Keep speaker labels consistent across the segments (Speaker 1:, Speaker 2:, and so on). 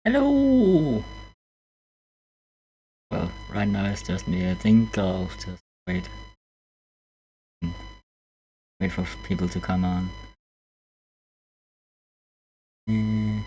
Speaker 1: Hello! Well, right now it's just me. I think I'll just wait for people to come on. Eh,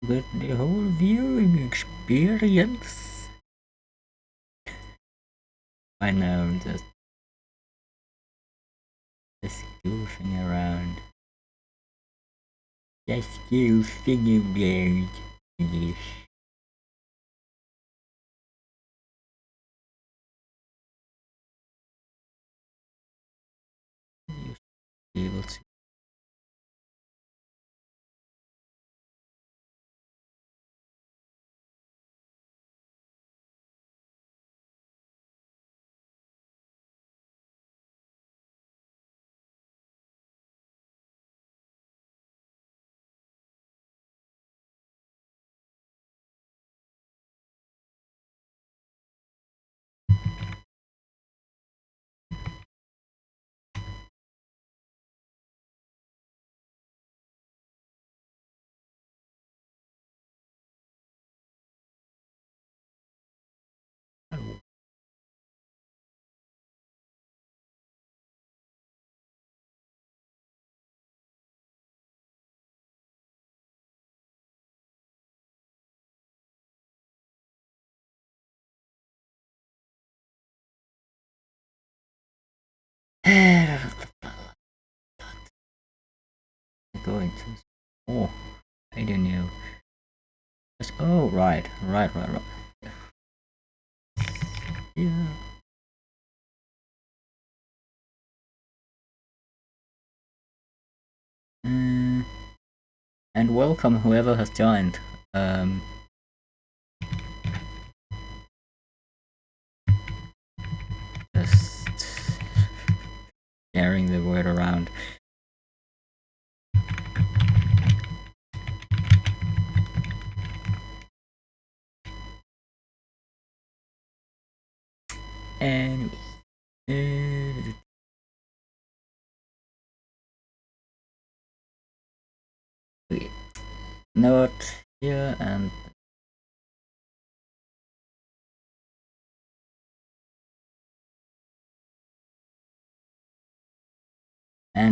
Speaker 1: With the whole viewing experience. I know, just goofing around. Just goofing around. Yes. You should be able to. Going to. Oh, I don't know. Oh, right. Yeah. Mm, and welcome whoever has joined. Just sharing the word around. And note here and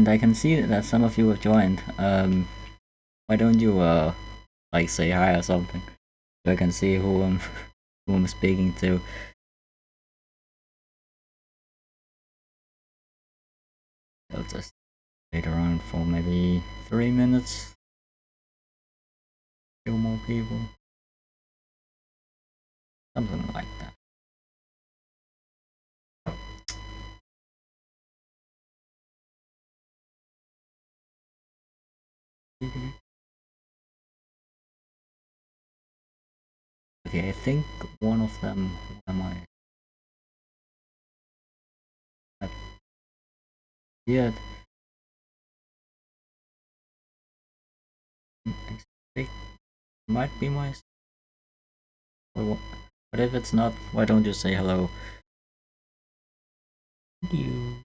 Speaker 1: I can see that some of you have joined. Why don't you like say hi or something so I can see who I'm speaking to. I'll just wait around for maybe 3 minutes. Few more people. Something like that. Okay, I think one of them. Who am I? Yeah, it might be my. But if it's not, why don't you say hello? You.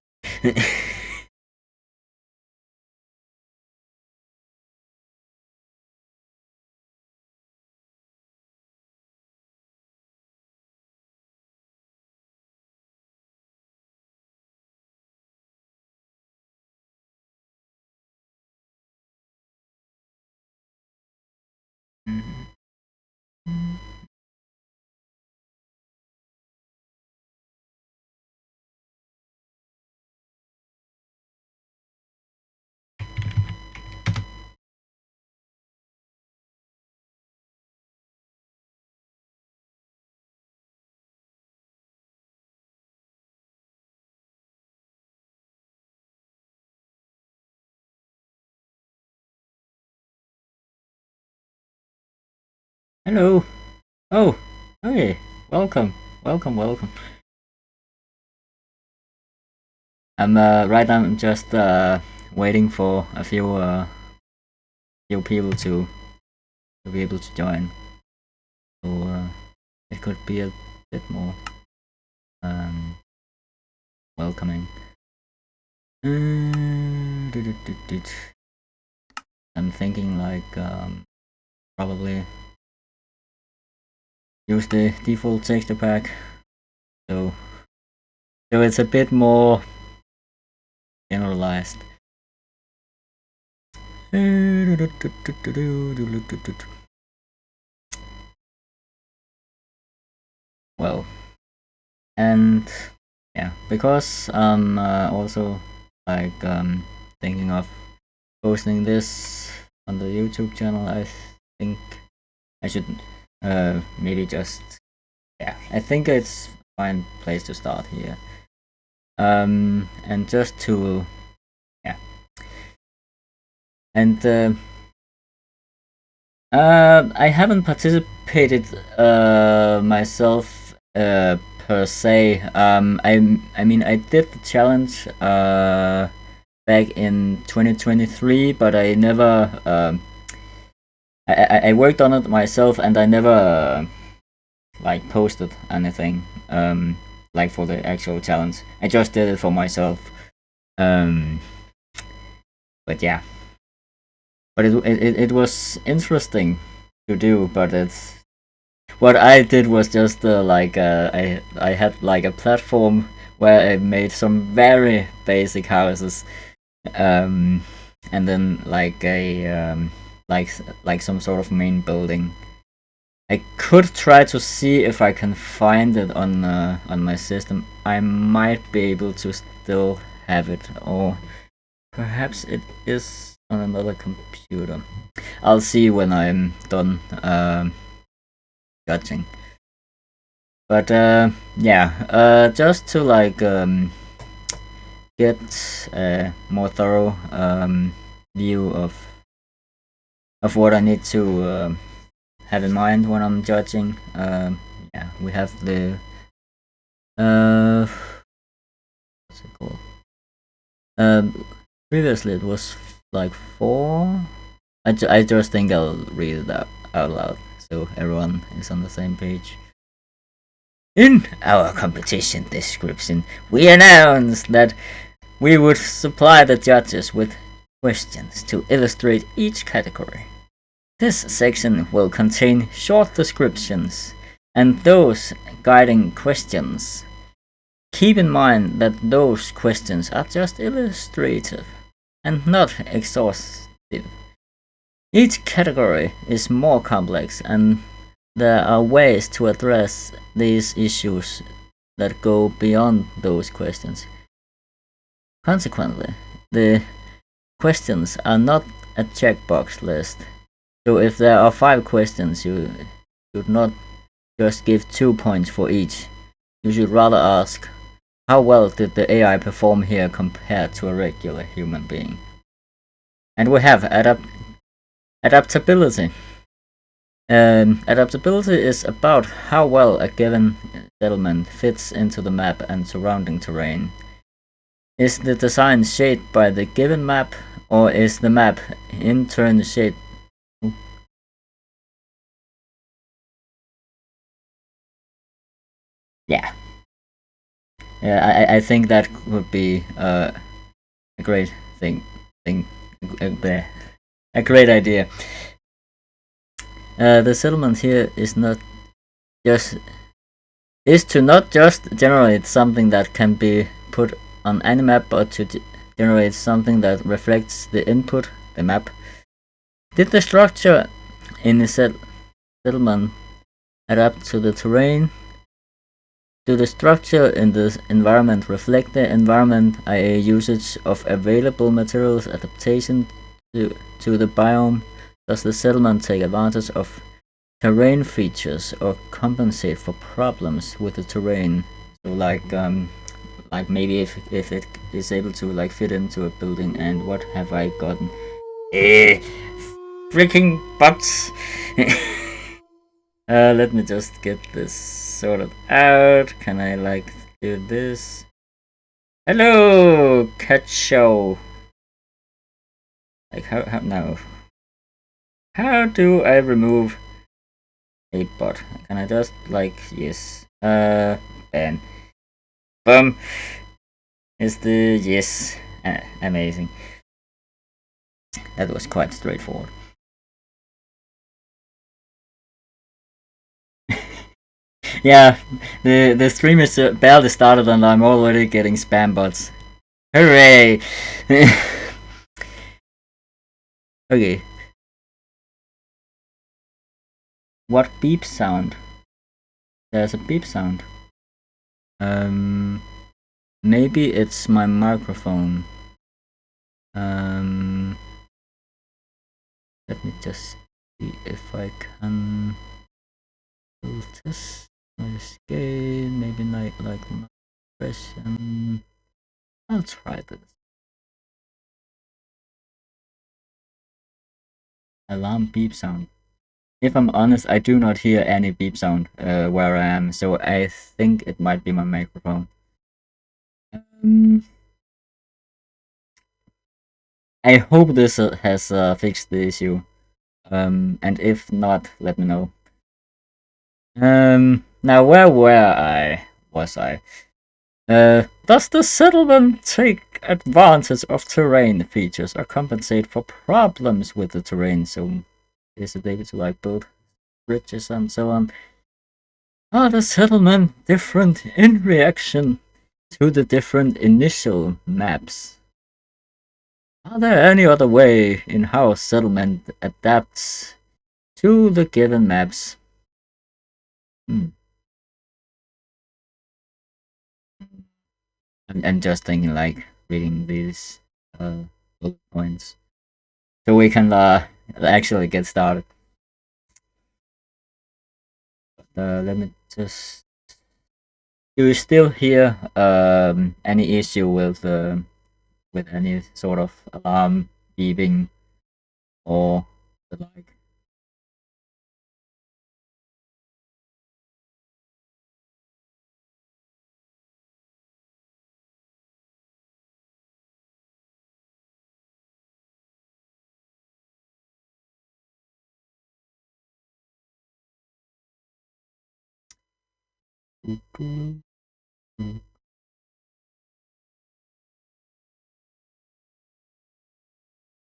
Speaker 1: Hello. Oh, Okay, welcome, welcome, welcome. I'm right now. I'm just waiting for a few people to be able to join, so it could be a bit more um, welcoming. I'm thinking like probably use the default texture pack, so it's a bit more generalized. Well, and yeah, because I'm also like thinking of posting this on the YouTube channel, I think I should maybe just, yeah, I think it's a fine place to start here. And just to, yeah, and I haven't participated myself per se. I mean I did the challenge back in 2023, but I never I worked on it myself, and I never like posted anything like for the actual challenge. I just did it for myself. But yeah, but it was interesting to do. But it's what I did was just I had like a platform where I made some very basic houses, and then like a like some sort of main building. I could try to see if I can find it on my system. I might be able to still have it, or perhaps it is on another computer. I'll see when I'm done judging. But yeah, just to like get a more thorough view of what I need to have in mind when I'm judging. Yeah, we have the what's it called? Previously it was like 4. I just think I'll read it out loud so everyone is on the same page. In our competition description, we announced that we would supply the judges with questions to illustrate each category. This section will contain short descriptions and those guiding questions. Keep in mind that those questions are just illustrative and not exhaustive. Each category is more complex, and there are ways to address these issues that go beyond those questions. Consequently, the questions are not a checkbox list. So if there are 5 questions, you should not just give 2 points for each. You should rather ask, how well did the AI perform here compared to a regular human being? And we have adaptability. Adaptability is about how well a given settlement fits into the map and surrounding terrain. Is the design shaped by the given map, or is the map in turn shaped? Yeah. I think that would be a great a great idea. The settlement here is to not just generate something that can be put on any map, but to generate something that reflects the input, the map. Did the structure in the settlement adapt to the terrain? Do the structure in the environment reflect the environment, i.e. usage of available materials, adaptation to the biome? Does the settlement take advantage of terrain features or compensate for problems with the terrain? So like maybe if it is able to like fit into a building, and what have I gotten? Freaking bugs! Let me just get this sorted out. Can I like do this? Hello, cat show. Like how now? How do I remove a bot? Can I just like yes? Ban. Boom. Is the yes? Amazing. That was quite straightforward. Yeah, the stream is barely started and I'm already getting spam bots. Hooray! Okay. What beep sound? There's a beep sound. Maybe it's my microphone. Let me just see if I can do this. Escape, maybe not like my version. I'll try this. Alarm beep sound. If I'm honest, I do not hear any beep sound where I am, so I think it might be my microphone. I hope this has fixed the issue. And if not, let me know. Now where was I? Does the settlement take advantage of terrain features or compensate for problems with the terrain? So is it able to like build bridges and so on? Are the settlement different in reaction to the different initial maps? Are there any other way in how settlement adapts to the given maps? I'm just thinking like reading these bullet points so we can actually get started. Let me just. Do you still hear any issue with any sort of alarm beeping or the like?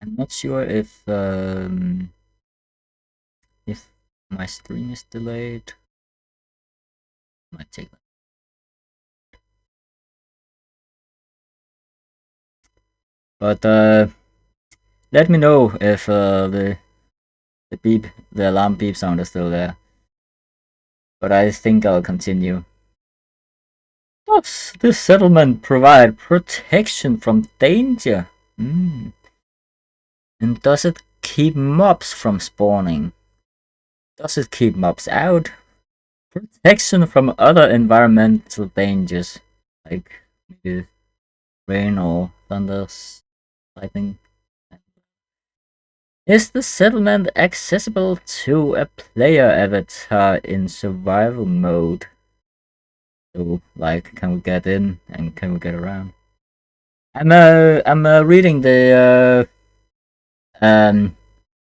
Speaker 1: I'm not sure if my stream is delayed. Might take that. But let me know if the alarm beep sound is still there. But I think I'll continue. Does this settlement provide protection from danger? And does it keep mobs from spawning? Does it keep mobs out? Protection from other environmental dangers, like maybe rain or thunder, lightning. Is the settlement accessible to a player avatar in survival mode? So, like, can we get in and can we get around? I'm reading the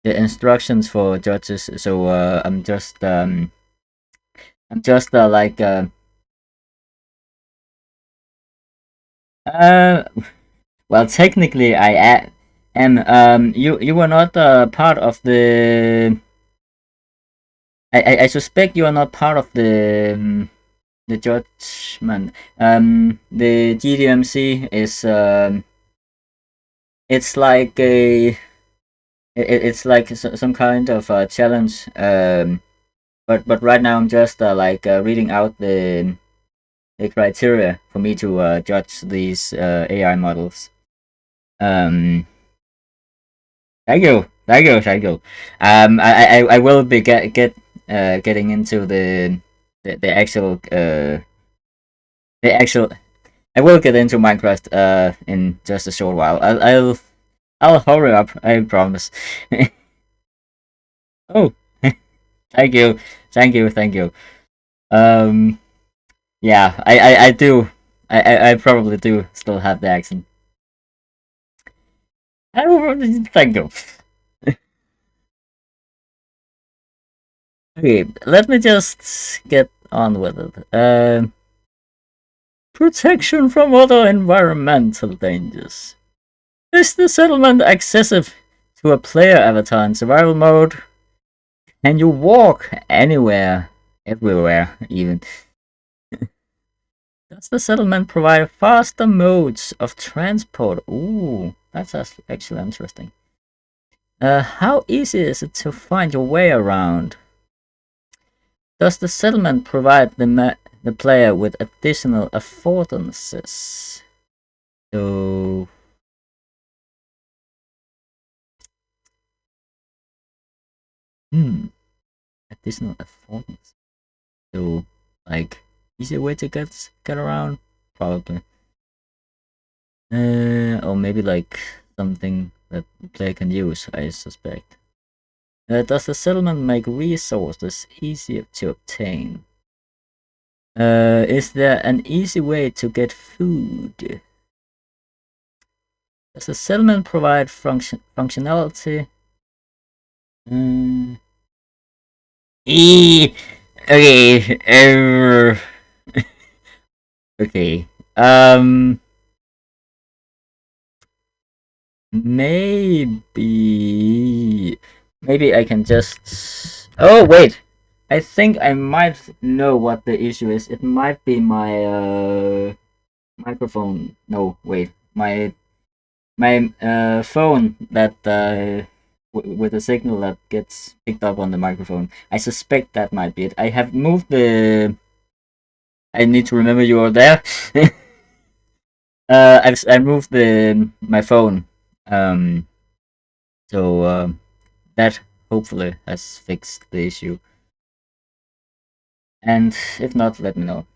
Speaker 1: instructions for judges, so I'm just like well, technically I am you were not part of the. I suspect you are not part of the judgment. The GDMC is it's like it's like some kind of challenge. But right now I'm just like reading out the criteria for me to judge these AI models. Um, thank you. I will be getting into the actual the actual. I will get into Minecraft in just a short while. I'll hurry up. I promise. Oh, Thank you, thank you. Um, yeah, I do. I probably do still have the accent. Thank you. Okay, let me just get on with it. Protection from other environmental dangers. Is the settlement accessible to a player avatar in survival mode? Can you walk anywhere, everywhere, even? Does the settlement provide faster modes of transport? Ooh, that's actually interesting. How easy is it to find your way around? Does the settlement provide the player with additional affordances? So, additional affordances. So, like, easy way to get around? Probably. Or maybe like something that the player can use, I suspect. Does the settlement make resources easier to obtain? Is there an easy way to get food? Does the settlement provide functionality? Mm. E okay. Okay. Maybe I can just. Oh wait, I think I might know what the issue is. It might be my microphone. No, wait, my phone that with a signal that gets picked up on the microphone. I suspect that might be it. I have moved the. I need to remember you are there. I moved the my phone. Um, so that hopefully has fixed the issue. And if not, let me know.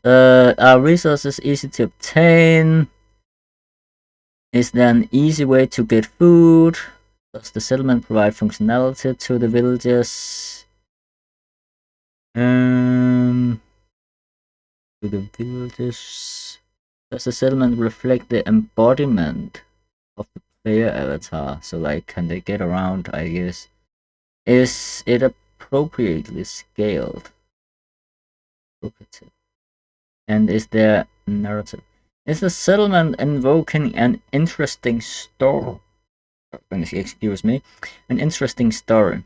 Speaker 1: Are resources easy to obtain? Is there an easy way to get food? Does the settlement provide functionality to the villages? Um, to the villages. Does the settlement reflect the embodiment of the player avatar? So, like, can they get around? I guess. Is it appropriately scaled? And is there narrative? Is the settlement invoking an interesting story? Excuse me, an interesting story.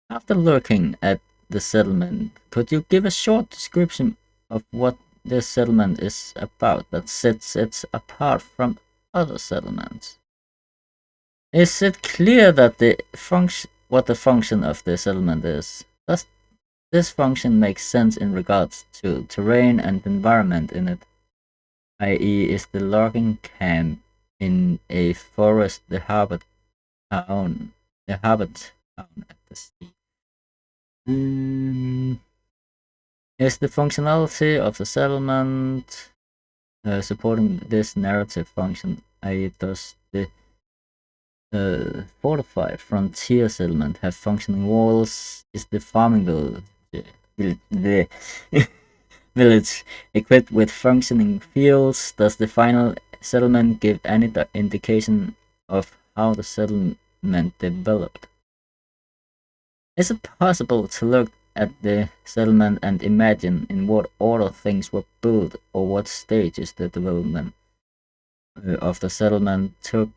Speaker 1: After looking at the settlement, could you give a short description of what this settlement is about that sets it apart from other settlements? Is it clear that what the function of the settlement is? Does this function make sense in regards to terrain and environment in it? I.e., is the logging camp in a forest the harbor town at the sea? Is the functionality of the settlement supporting this narrative function? I.e., does the fortified frontier settlement have functioning walls? Is the farming the village equipped with functioning fields? Does the final settlement give any indication of how the settlement developed? Is it possible to look at the settlement and imagine in what order things were built or what stages the development of the settlement took?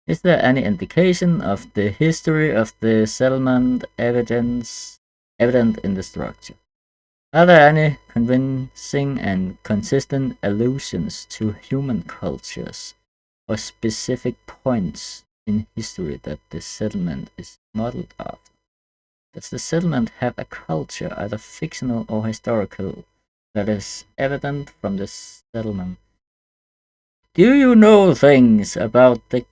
Speaker 1: Is there any indication of the history of the settlement evident in the structure? Are there any convincing and consistent allusions to human cultures or specific points in history that the settlement is modeled after? Does the settlement have a culture, either fictional or historical, that is evident from the settlement? Do you know things about the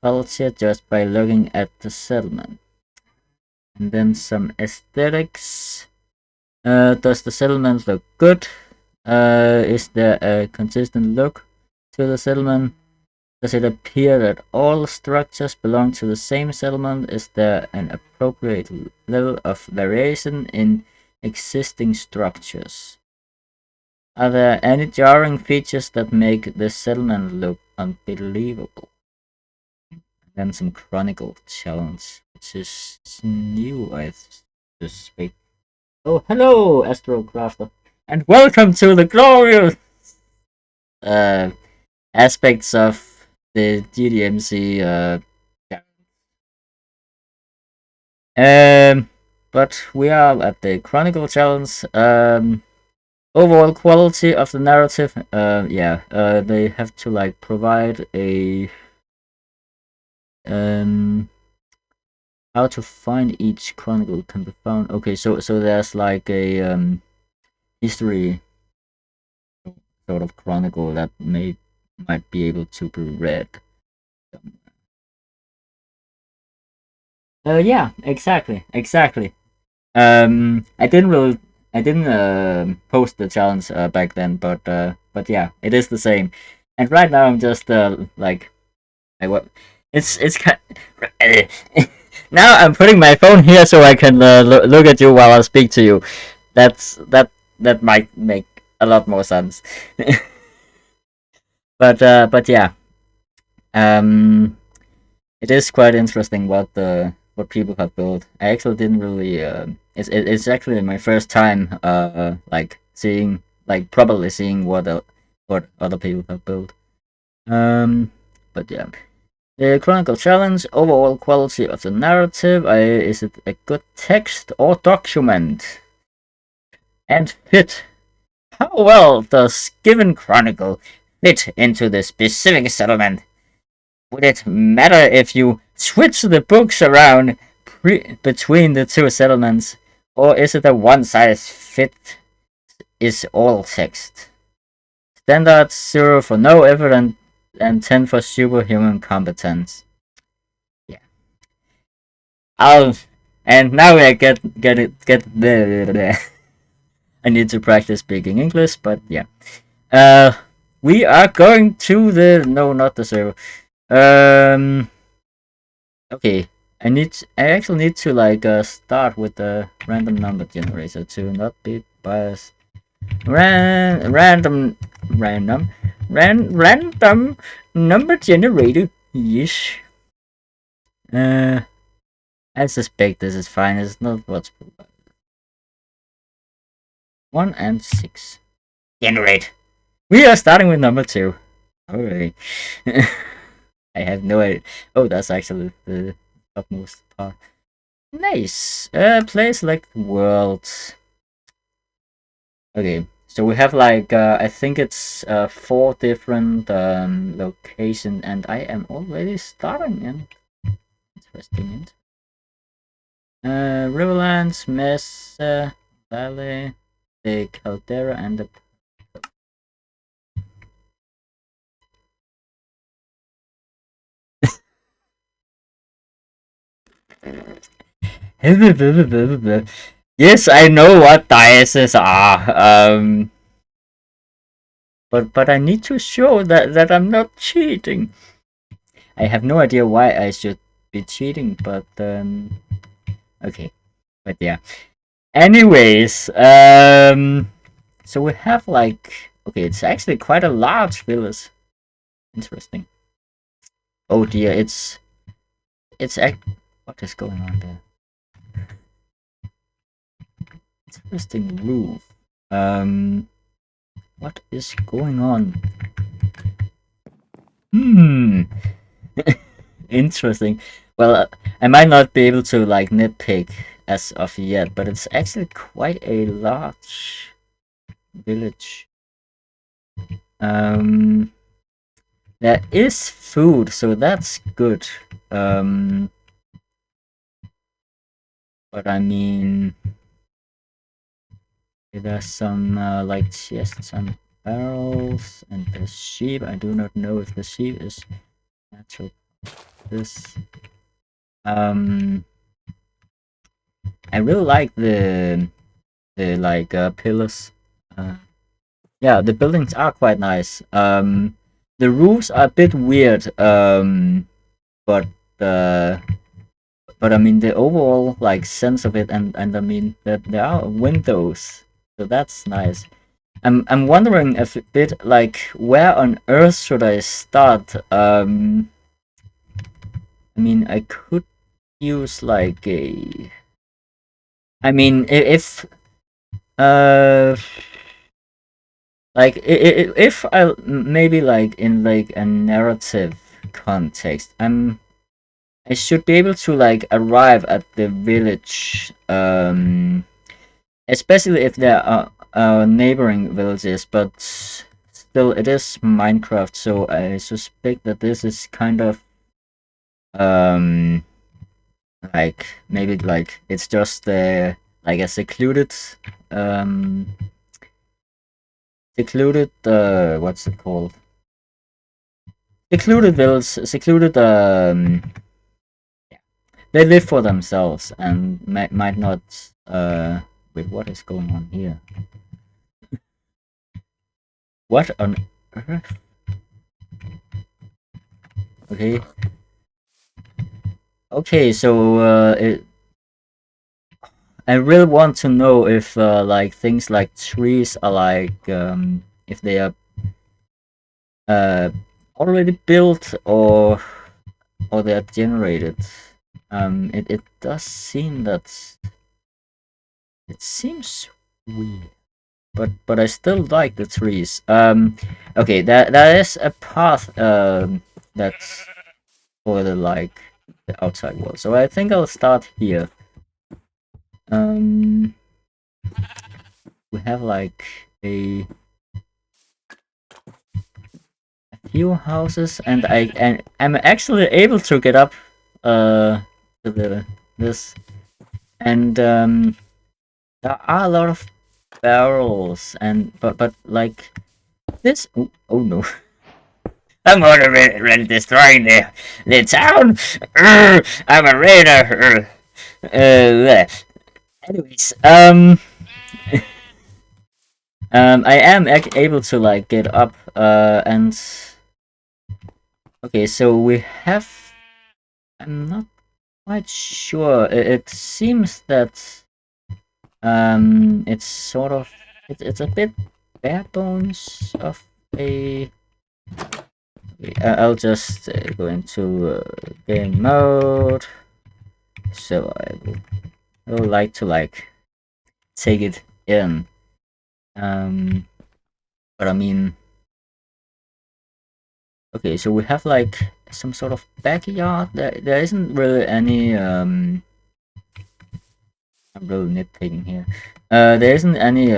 Speaker 1: culture just by looking at the settlement? And then some aesthetics. Does the settlement look good? Is there a consistent look to the settlement? Does it appear that all structures belong to the same settlement? Is there an appropriate level of variation in existing structures? Are there any jarring features that make the settlement look unbelievable? Then some Chronicle challenge, which is new, I suspect. Oh, hello, Astrocrafter, and welcome to the glorious aspects of the GDMC. But we are at the Chronicle challenge. Overall quality of the narrative. They have to like provide a how to find each chronicle can be found. Okay, so there's like a history sort of chronicle that might be able to be read. Yeah, exactly. I didn't post the challenge back then, but yeah, it is the same. And right now I'm just like, what? It's kind. Now I'm putting my phone here so I can look at you while I speak to you. That might make a lot more sense. But yeah, it is quite interesting what people have built. I actually didn't really. It's actually my first time like seeing probably seeing what other people have built. But yeah. The Chronicle Challenge, overall quality of the narrative, is it a good text or document? And fit. How well does given Chronicle fit into the specific settlement? Would it matter if you switch the books around between the two settlements, or is it a one-size-fit is all text? Standard 0 for no effort and 10 for superhuman competence. And now I get the I need to practice speaking English, but yeah. We are going to the not the server. Okay. I actually need to like start with the random number generator to not be biased. Random number generator. Yes. I suspect this is fine. It's not what's provided. 1 and 6. Generate. We are starting with number 2. Alright. I have no idea. Oh, that's actually the topmost part. Nice. Play select worlds. Okay, so we have like I think it's 4 different locations, and I am already starting in. Interesting. Riverlands, Mesa Valley, the Caldera, and the Yes, I know what dices are. But I need to show that I'm not cheating. I have no idea why I should be cheating, but okay. But yeah. Anyways, so we have like okay, it's actually quite a large village. Interesting. Oh dear, it's what is going on there? Interesting roof. What is going on? Interesting. Well, I might not be able to like nitpick as of yet, but it's actually quite a large village. There is food, so that's good. But I mean, there's some like chests and barrels, and the sheep. I do not know if the sheep is natural. This. I really like the like pillars. Yeah, the buildings are quite nice. the roofs are a bit weird, but uh, but I mean the overall like sense of it, and I mean that there are windows, so that's nice. I'm wondering if a bit like where on earth should I start? I mean I could use like a. I mean if like if I maybe like in like a narrative context, I should be able to like arrive at the village, especially if there are neighboring villages, but still it is Minecraft, so I suspect that this is kind of um like maybe like it's just like a um secluded what's it called, secluded village, secluded they live for themselves and might not wait, what is going on here? What on earth? Okay. Okay, so I really want to know if like things like trees are like if they are uh already built or they are generated. It does seem that it seems weird, but I still like the trees. Okay, there is a path that's for the like the outside world. So I think I'll start here. Um, we have like a few houses, and I'm actually able to get up to the this, and there are a lot of barrels, and but like this. Oh no. I'm already destroying the town. I'm a raider. Anyways, I am able to like get up. And okay, so we have. I'm not quite sure. It seems that it's sort of it's a bit bare bones of a. I'll just go into game mode. So I would like to like take it in. But I mean, okay, so we have like some sort of backyard. There isn't really any. I'm really nitpicking here. There isn't any.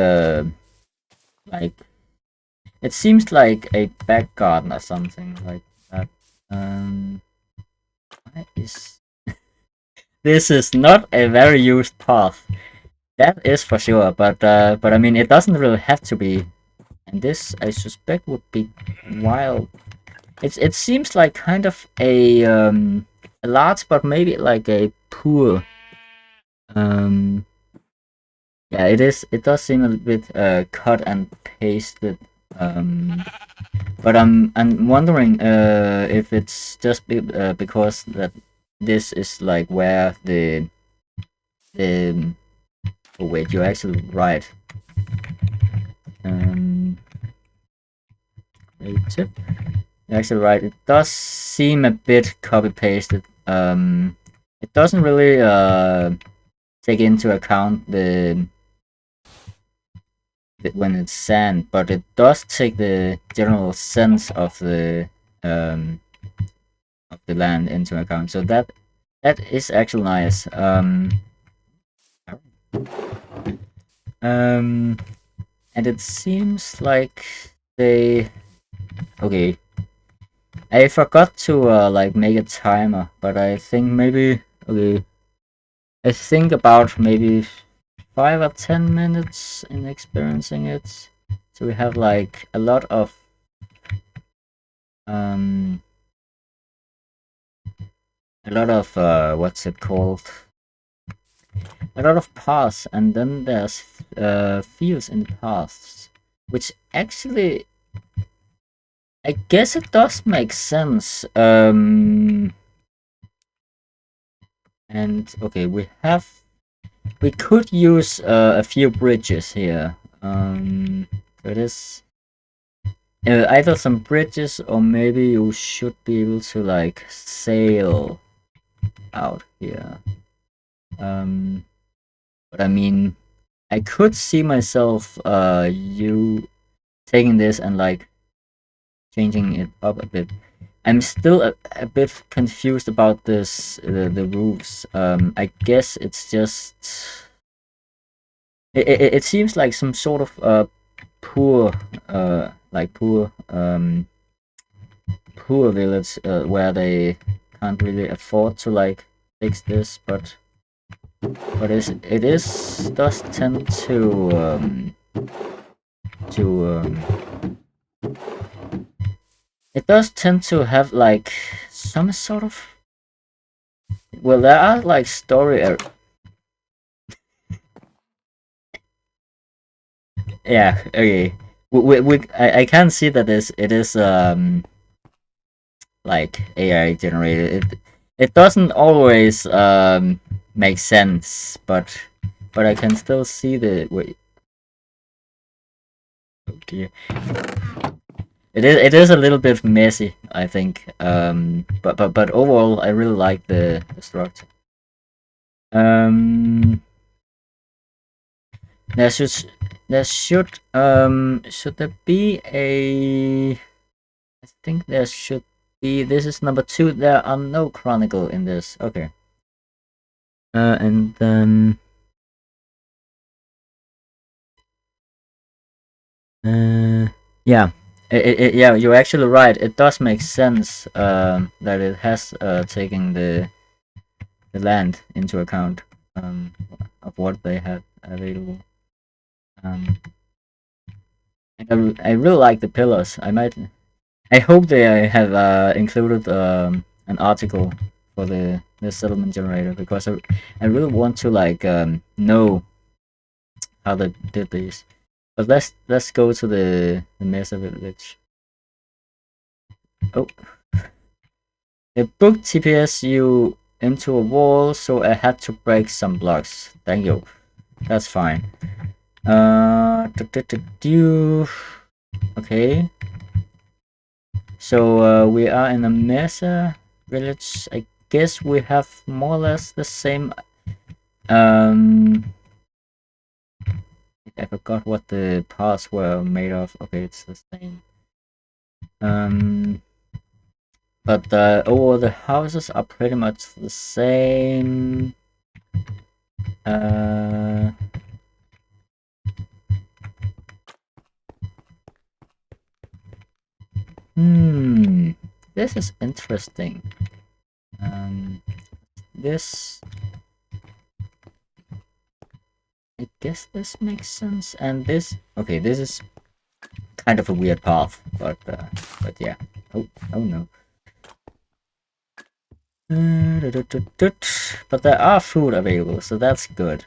Speaker 1: Like it seems like a back garden or something like that. Why is this is not a very used path. That is for sure, but I mean it doesn't really have to be, and this I suspect would be wild. It seems like kind of a large, but maybe like a poor. Um, yeah, it is. It does seem a bit cut and pasted. But I'm wondering if it's just because that this is like where the oh wait, you're actually right. Great tip. You're actually right. It does seem a bit copy pasted. It doesn't really take into account when it's sand, but it does take the general sense um of the land into account. So that is actually nice. And it seems like they okay. I forgot to like make a timer, but I think maybe okay. I think about maybe 5 or 10 minutes in experiencing it. So we have like um a lot of what's it called? A lot of paths, and then there's fields in the paths, which actually I guess it does make sense. And okay, we could use a few bridges here. So it is either some bridges or maybe you should be able to like sail out here. But I mean, I could see myself you taking this and like changing it up a bit. I'm still a bit confused about this the rules. I guess it's just it seems like some sort of poor poor village where they can't really afford to like fix this, but it is does tend to it does tend to have like some sort of, well, there are like story yeah, okay. I can see that it is like AI generated. It doesn't always make sense, but I can still see the wait. Okay. It is a little bit messy, I think. But overall, I really like the structure. Um, there should should there be a? I think there should be. This is number 2. There are no chronicle in this. Okay. And then yeah, yeah, you're actually right. It does make sense that it has taken the land into account of what they have available. Um, and I really like the pillars. I hope they have included an article for the settlement generator, because I really want to like know how they did this. But let's go to the Mesa village. Oh, it booked TPS you into a wall, so I had to break some blocks. Thank you. That's fine. Okay. So we are in a Mesa village. I guess we have more or less the same. I forgot what the parts were made of. Okay, it's the same. But all the houses are pretty much the same. This is interesting. This, I guess this makes sense, and this, okay, this is kind of a weird path, but yeah. Oh no. But there are food available, so that's good.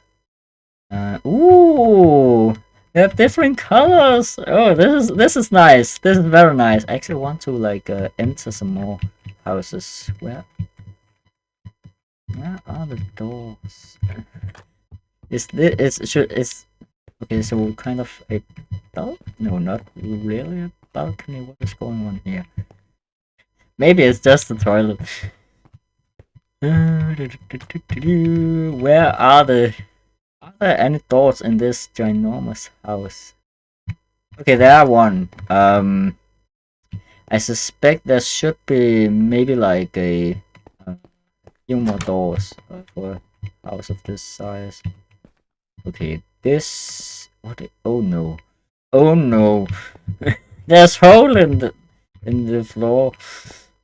Speaker 1: Ooh, they have different colors. Oh, this is nice. This is very nice. I actually want to like enter some more houses. Where are the doors? Is this is okay? So kind of a no, not really a balcony. What is going on here? Maybe it's just the toilet. Where are the? Are there any doors in this ginormous house? Okay, there are one. I suspect there should be maybe like a few more doors for a house of this size. Okay, this what? Oh no! Oh no! There's hole in the floor.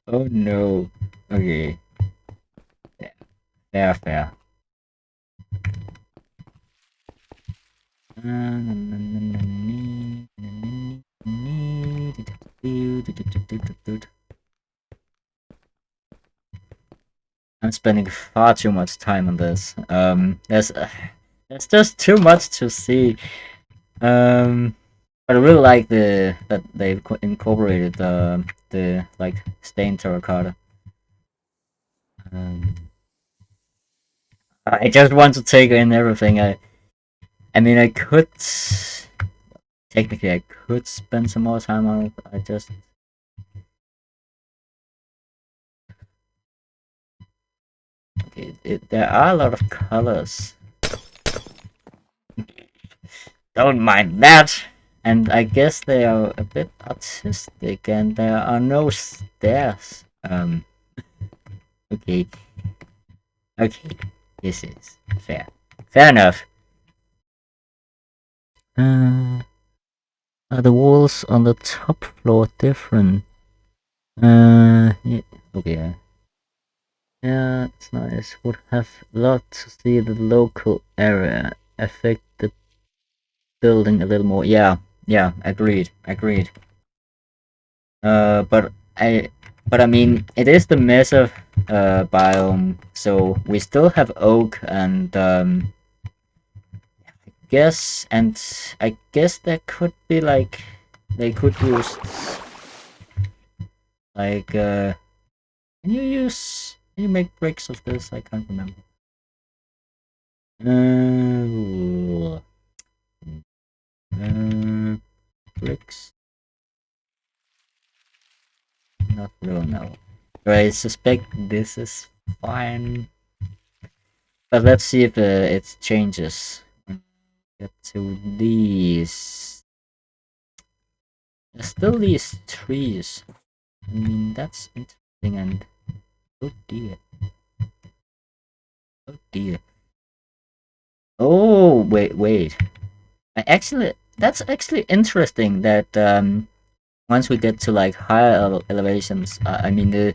Speaker 1: Oh no! Okay, fair. I'm spending far too much time on this. There's just too much to see. Um, But I really like that they've incorporated the like stained terracotta. Um, I just want to take in everything. I mean, I could technically I could spend some more time on it. I just okay. There are a lot of colors. Don't mind that. And I guess they are a bit artistic, and there are no stairs. Okay, okay, this is fair. Fair enough. Are the walls on the top floor different? Yeah, okay. Yeah, it's nice. Would have loved to see the local area affect the building a little more. Yeah, yeah, agreed. But I mean, it is the mesa biome, so we still have oak and I guess there could be like they could use like can you make bricks of this? I can't remember. Uh, bricks? Not really, no. I suspect this is fine. But let's see if it changes. Get to these. There's still these trees. I mean, that's interesting and... Oh dear. Oh dear. Oh, wait. That's actually interesting that once we get to like higher elevations, I mean the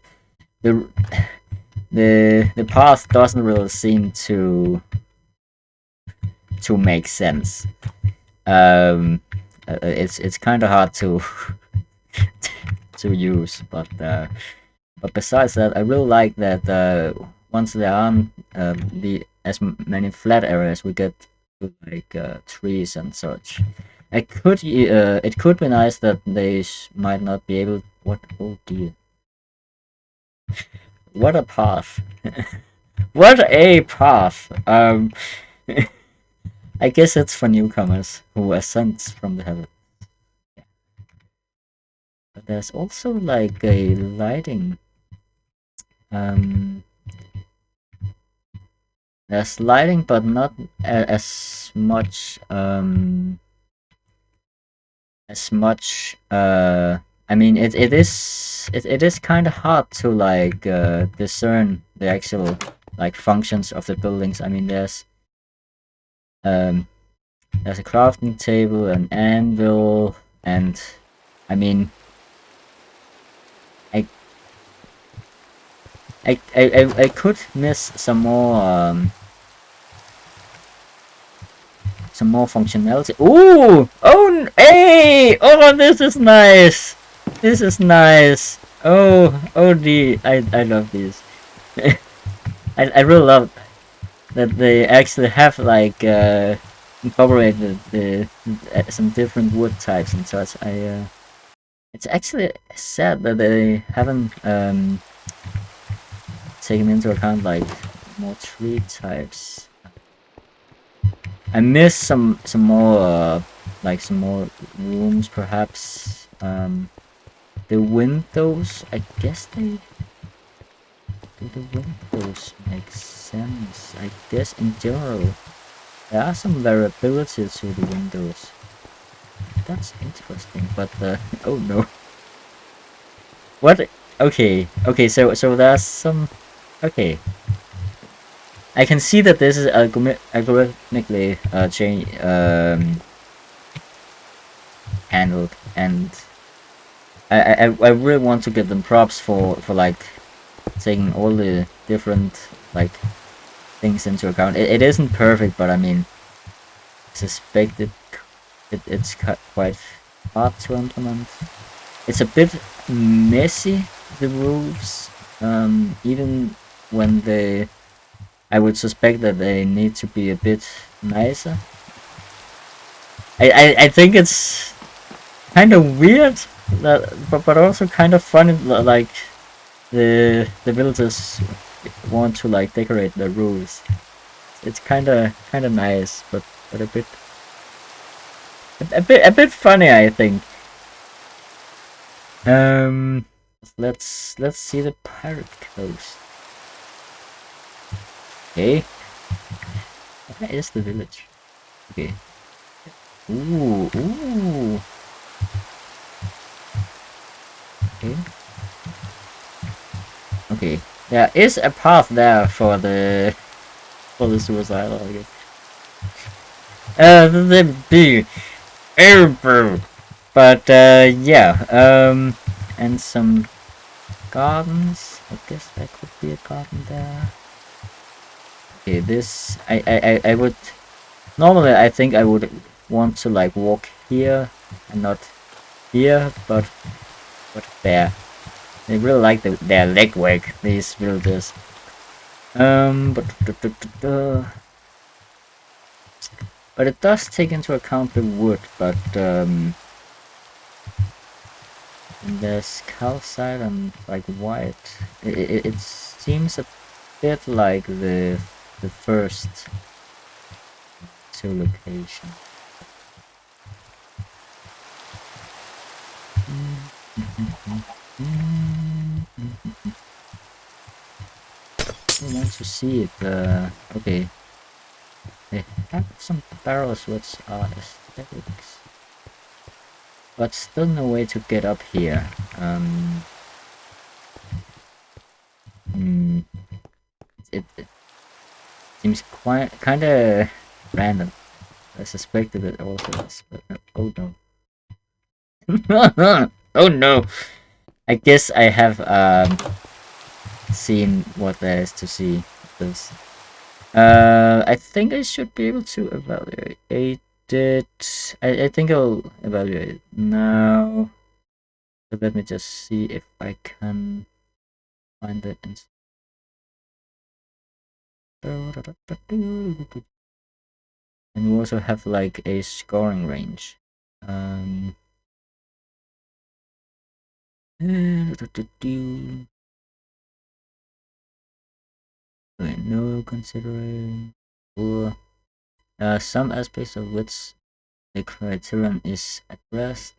Speaker 1: the path doesn't really seem to make sense. It's kind of hard to to use, but besides that, I really like that once there aren't the as many flat areas, we get to like trees and such. It could be nice that they might not be able. What? Oh dear! What a path! What a path! I guess it's for newcomers who ascend from the heaven. But there's also like a lighting. Um, there's lighting, but not as much. As much. I mean, it is kind of hard to like discern the actual like functions of the buildings. I mean, um there's a crafting table, an anvil, and I mean, I I could miss some more functionality. Ooh! Oh, hey! Oh, this is nice! This is nice! Oh, I love these. I really love that they actually have like incorporated some different wood types and such. It's actually sad that they haven't taken into account like more tree types. I miss some more like some more rooms perhaps. The windows, I guess they do the windows make sense? I guess in general there are some variability to the windows. That's interesting, but oh no. What? Okay, so there's some okay. I can see that this is algorithmically handled, and I really want to give them props for like taking all the different like things into account. It isn't perfect, but I mean, I suspect it's quite hard to implement. It's a bit messy, the roofs, even when I would suspect that they need to be a bit nicer. I think it's kind of weird, but also kind of funny. Like the villagers want to like decorate the roofs. It's kind of nice, but a bit funny, I think. Um, let's see the pirate coast. Okay, where is the village? Okay. Ooh. Okay. Okay. There is a path there for the suicidal, I guess. The big airboat. But yeah. And some gardens. I guess there could be a garden there. Okay, this I would normally I think I would want to like walk here and not here, but there. They really like their leg work, these villagers. But it does take into account the wood, but there's calcite and like white. It seems a bit like the first two locations. I want to see it. Okay, they have some barrels which are aesthetics, but still no way to get up here. Hmm, it seems quite kind of random. I suspected it also is, but oh no. Oh no! I guess I have seen what there is to see. This. I think I should be able to evaluate it. I think I'll evaluate it now. So let me just see if I can find it. And we also have like a scoring range. No considering or some aspects of which the criterion is addressed.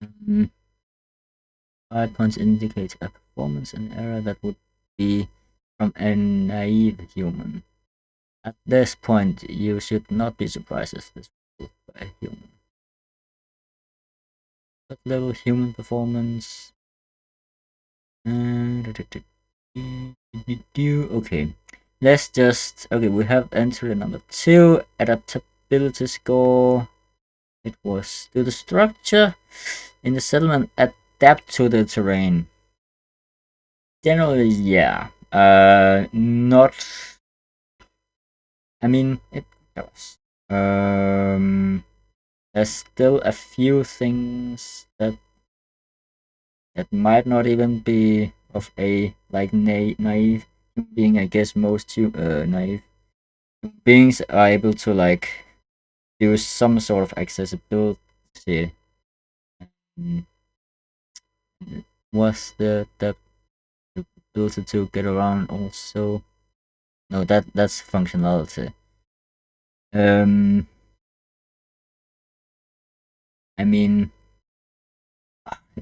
Speaker 1: 5 points indicate a performance and error that would be from a naive human. At this point, you should not be surprised as this was by a human. What level human performance? Okay, let's just we have entry number 2, adaptability score. It was, do the structure in the settlement adapt to the terrain? Generally, yeah. Not. I mean, it does. There's still a few things that might not even be of a like naive being. I guess most naive beings are able to like do some sort of accessibility. Mm, Was the ability to get around also? No, that's functionality. I mean,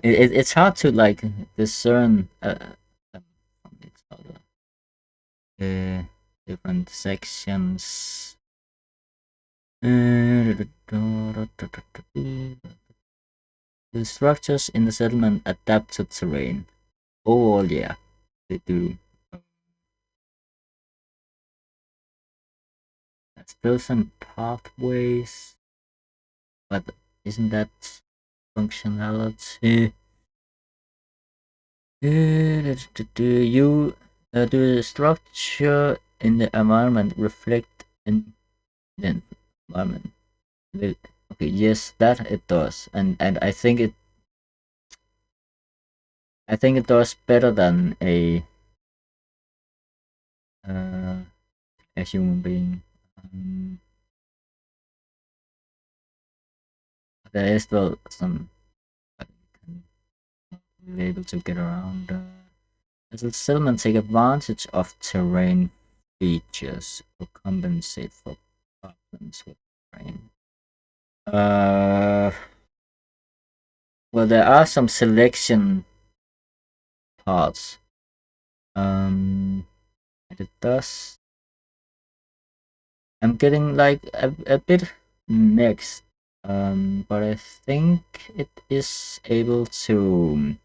Speaker 1: it's hard to like discern from each other. Different sections. The structures in the settlement adapt to terrain. Oh yeah, they do. There's still some pathways, but isn't that functionality? Do the structure in the environment reflect in the environment? Okay, yes, that it does, and I think it does better than uh, a human being. Um, there is still some be able to get around. Does the settlement take advantage of terrain features or compensate for problems with terrain? Well, there are some selection parts. And it does. I'm getting like a bit mixed. But I think it is able to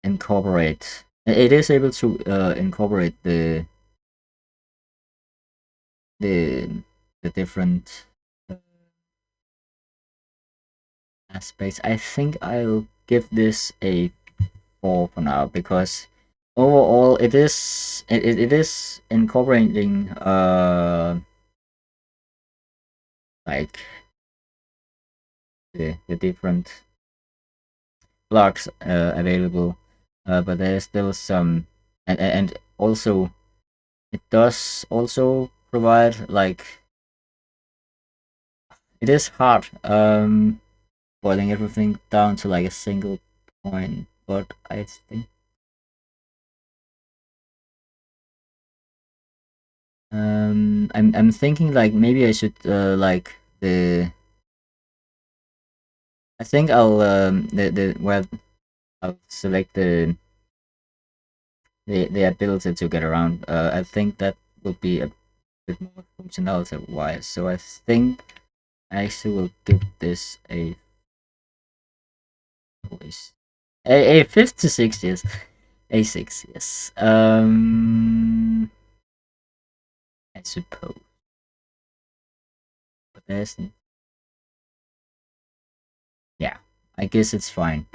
Speaker 1: incorporate. It is able to incorporate the the different aspects. I think I'll give this a 4 for now because overall it is incorporating like the different blocks available, but there's still some, and also it does also provide like it is hard boiling everything down to like a single point, but I think I'm thinking like maybe I should like the I think I'll the well I'll select the ability to get around. I think that would be a bit more functionality wise. So I think I actually will give this a voice. A 56, yes. A6, yes. I suppose. But there's yeah. I guess it's fine.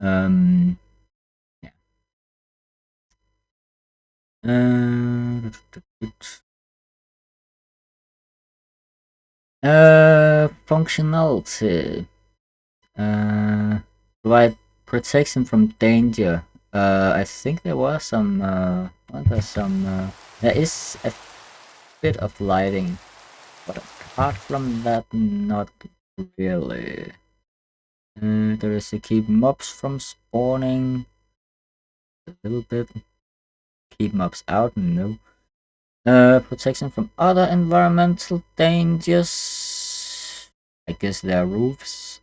Speaker 1: Um yeah. Uh, Functionality. Provide protection from danger. I think there was some. Well, there's some. There is a bit of lighting, but apart from that, not really. There is to keep mobs from spawning. A little bit. Keep mobs out. No. Protection from other environmental dangers. I guess there are roofs.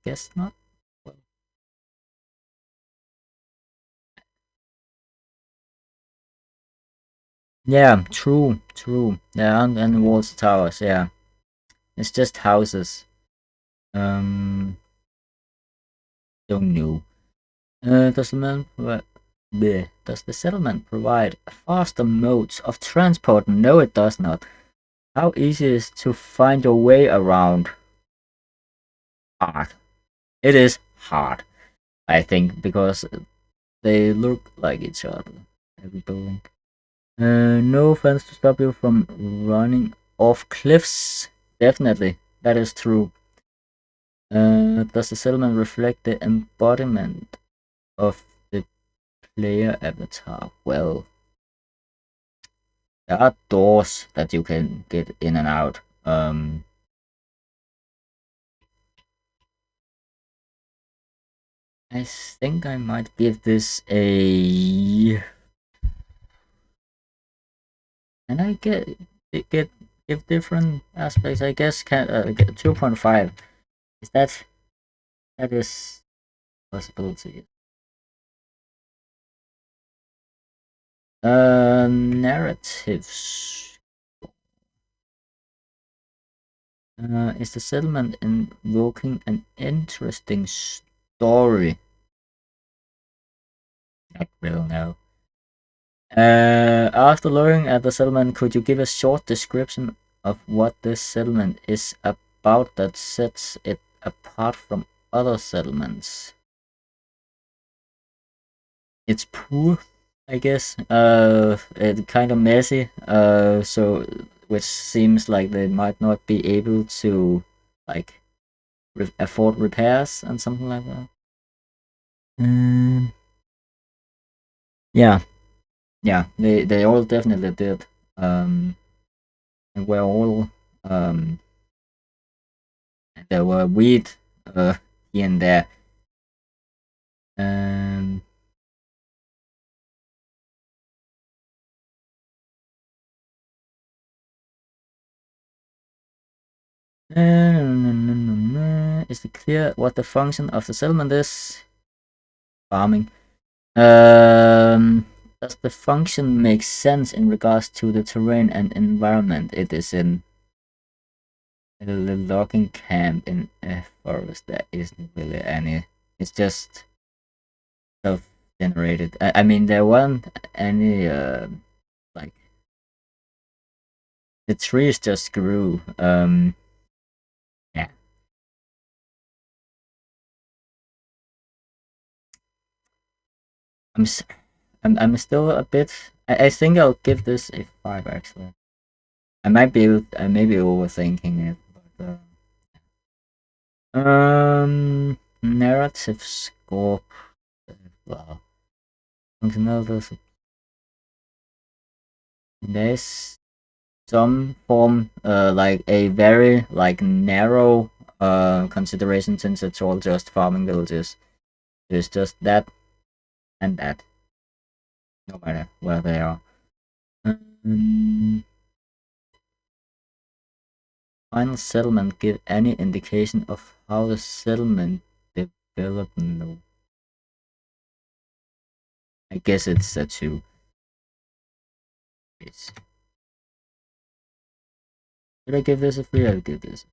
Speaker 1: Guess not. Well, yeah, true, true. There aren't any walls, towers. Yeah, it's just houses. Um, don't know. Does the man does the settlement provide faster modes of transport? No, it does not. How easy is to find your way around? Hard. It is hard, I think, because they look like each other. Every building. No fence to stop you from running off cliffs. Definitely, that is true. Does the settlement reflect the embodiment of the player avatar? Well, there are doors that you can get in and out. I think I might give this a. And I get give different aspects. I guess can get 2.5. Is that is possibility? Narratives. Is the settlement invoking an interesting story? Not real, no. After looking at the settlement, could you give a short description of what this settlement is about that sets it apart from other settlements? It's poor, I guess. It's kind of messy. So which seems like they might not be able to like afford repairs and something like that. Um, yeah, yeah, they all definitely did. And we're all um There were weed here and there. Um, is it clear what the function of the settlement is? Farming. Does the function make sense in regards to the terrain and environment it is in? A logging camp in a forest, there isn't really any. It's just self-generated. I mean, there weren't any like the trees just grew. Yeah. I'm still a bit. I think I'll give this a 5 actually. I may be overthinking it, but narrative scope. Well, functionalities. There's some form like a very like narrow consideration since it's all just farming villages. There's just that and that, no matter where they are. Final settlement give any indication of how the settlement developed? No. I guess it's a 2. Yes. Should I give this a 3? I'll give this.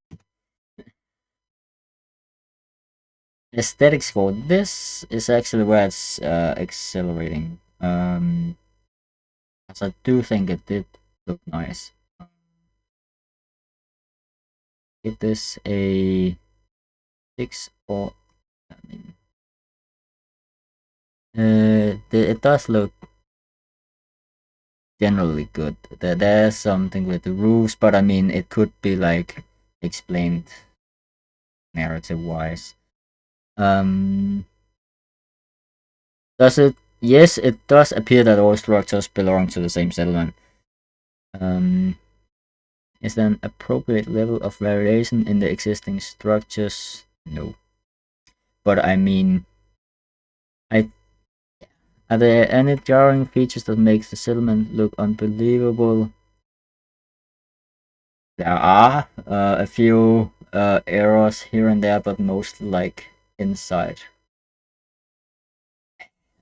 Speaker 1: Aesthetic score. This is actually where it's accelerating. As I do think it did look nice. Give this a 6 or I mean, it does look generally good. There's something with the roofs, but I mean it could be like explained narrative wise. Does it? Yes, it does appear that all structures belong to the same settlement. Is there an appropriate level of variation in the existing structures? No. But I mean, are there any jarring features that make the settlement look unbelievable? There are a few errors here and there, but mostly like inside.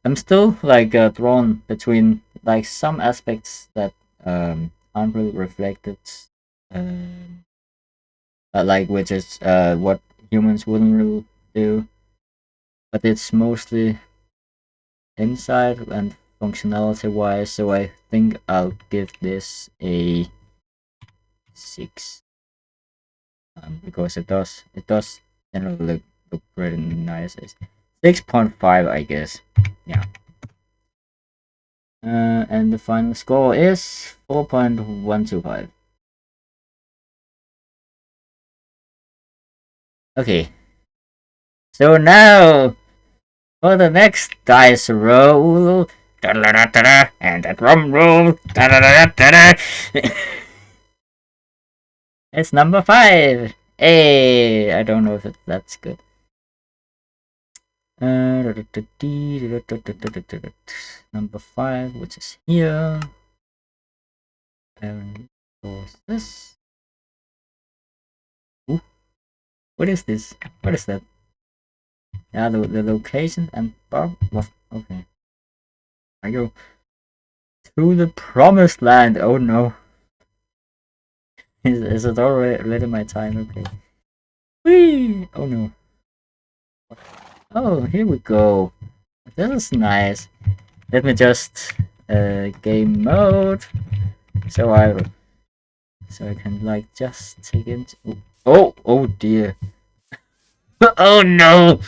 Speaker 1: I'm still like drawn between like some aspects that aren't really reflected, um, like which is what humans wouldn't really do, but it's mostly inside and functionality wise. So I think I'll give this a 6 because it does generally look pretty nice. It's 6.5, I guess. Yeah. And the final score is 4.125. Okay. So now for the next dice roll. And the drum roll. It's number 5. Hey, I don't know if that's good. Number 5, which is here. Parent sources. Ooh, what is this? What is that? Yeah, the location and Bob. Okay. I go to the promised land. Oh no. Is it already my time? Okay. Whee! Oh no. Oh, here we go. This is nice. Let me just game mode so I can like just take it. Oh dear. Oh no.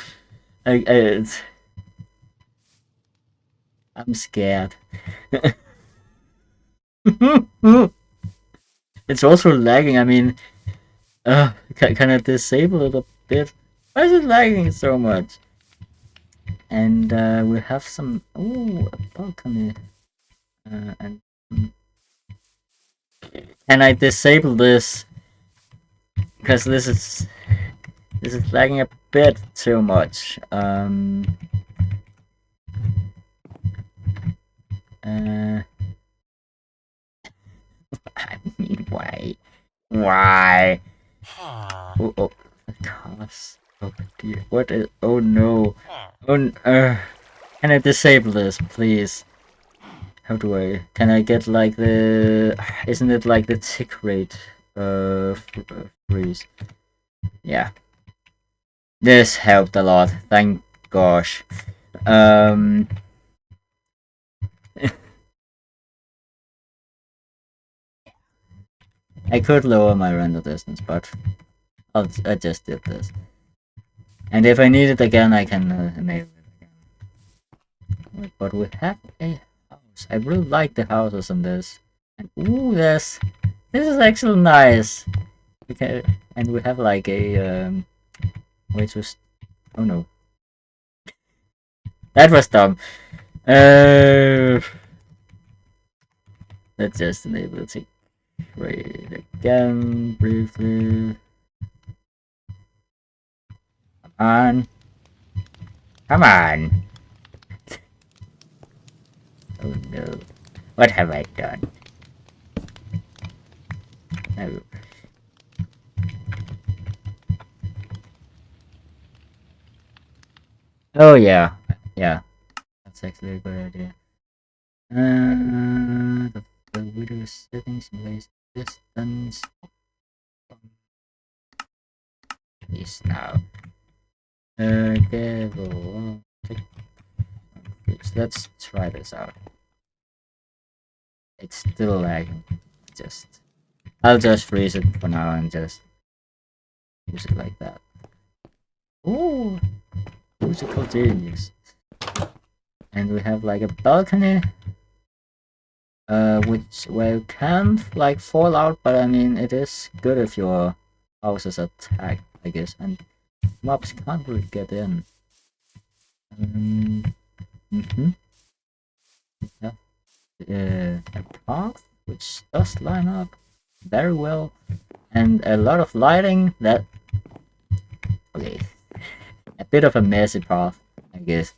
Speaker 1: I'm scared. It's also lagging. I mean, can I disable it a bit? Why is it lagging so much? And we have some. Oh, a balcony. And can I disable this? Because this is This is lagging a bit too much. I mean, why? Why? Oh, oh, the cars. Oh dear. What is? Oh no. Oh, can I disable this, please? How do I? Can I get like the? Isn't it like the tick rate? Freeze. Yeah. This helped a lot. Thank gosh. Um. I could lower my render distance, but I just did this. And if I need it again, I can enable it again. But we have a house. I really like the houses in this. And ooh, this is actually nice. Okay, and we have like a wait, just oh no, that was dumb. Let's just enable it. Right again, briefly. Come on, come on. Oh no, what have I done? No. Oh yeah, yeah. That's actually a good idea. The video settings waste distance is now. Okay, well, let's try this out. It's still lagging. I'll just freeze it for now and just use it like that. Ooh, musical genius. And we have like a balcony, where you can't like fall out, but I mean it is good if your house is attacked, I guess, and mobs can't really get in. Yeah, a path which does line up very well, and a lot of lighting. That okay, a bit of a messy path, I guess.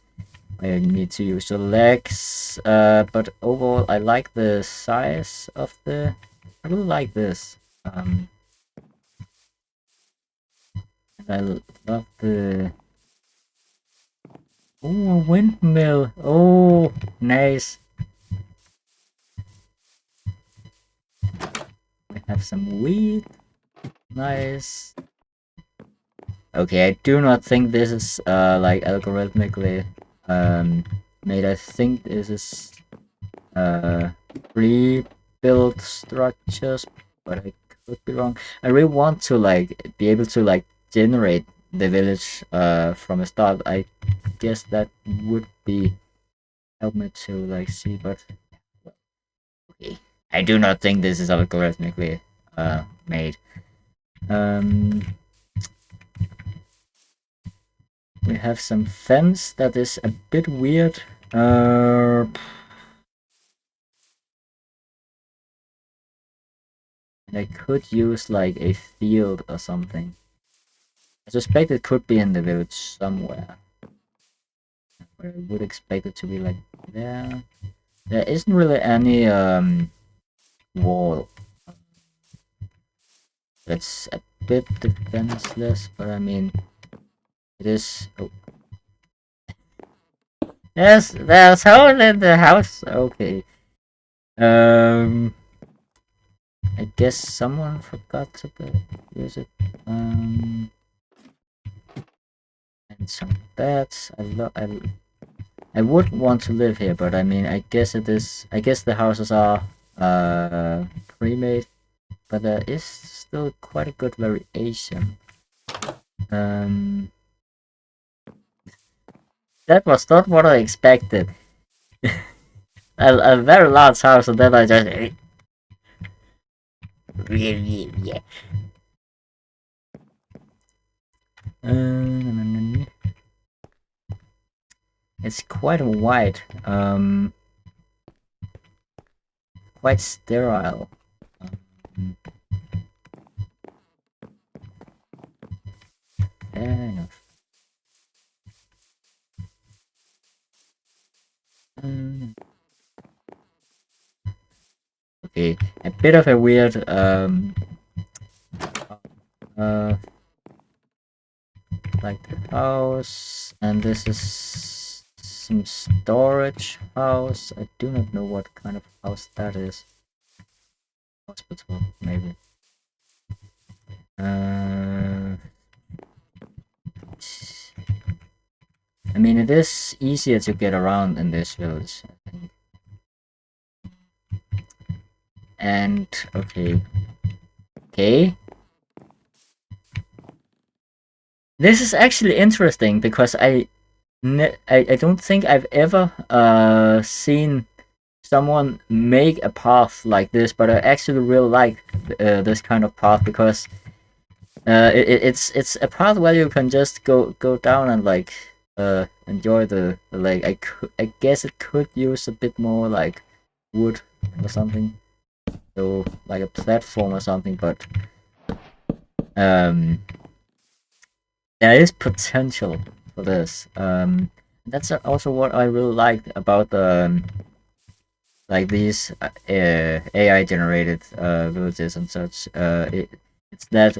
Speaker 1: I need to use the legs, but overall I like the size of the. I really like this. And I love the. Oh, a windmill! Oh, nice. We have some wheat. Nice. Okay, I do not think this is like algorithmically made. I think this is pre-built structures, but I could be wrong. I really want to like be able to like generate the village from a start. I guess that would be help me to like see, but okay. I do not think this is algorithmically made. Um, we have some fence that is a bit weird. I could use like a field or something. I suspect it could be in the village somewhere. Where I would expect it to be like there. There isn't really any wall. It's a bit defenseless, but I mean it is. Oh. Yes, there's hole in the house. Okay. I guess someone forgot to use it. And some beds. I would want to live here, but I mean, I guess it is. I guess the houses are pre-made, but there is still quite a good variation. That was not what I expected. a very large house, and then I just yeah. It's quite wide, quite sterile. Fair enough. Okay, a bit of a weird like the house, and this is some storage house. I do not know what kind of house that is. Hospital, maybe. I mean, it is easier to get around in this village, I think. And okay, this is actually interesting because I don't think I've ever seen someone make a path like this, but I actually really like this kind of path because it's a path where you can just go down and like enjoy the lake. I guess it could use a bit more like wood or something, so like a platform or something, but there is potential for this. That's also what I really liked about the like these AI generated villages and such. It's that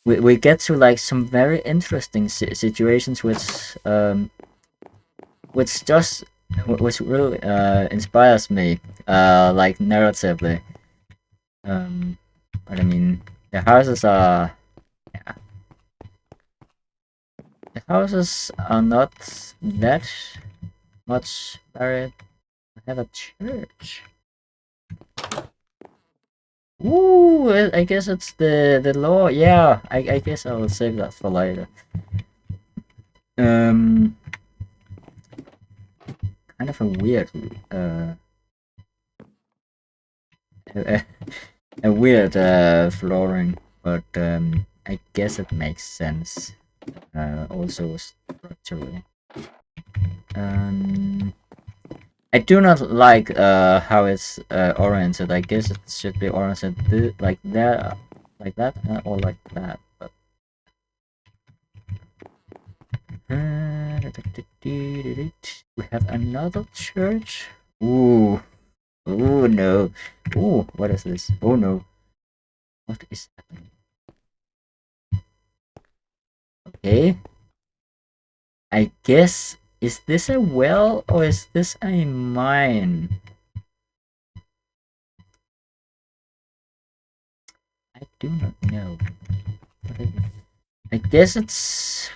Speaker 1: we get to like some very interesting situations which really inspires me like narratively. But I mean the houses are not that much varied. I have a church. Ooh, I guess it's the law. Yeah, I guess I will save that for later. Kind of a weird a, a weird flooring, but I guess it makes sense. Also structurally. I do not like how it's oriented. I guess it should be oriented like that, or like that. But we have another church. Ooh, ooh no. Ooh, what is this? Oh no, what is happening? Okay, I guess, is this a well or is this a mine? I do not know. I guess it's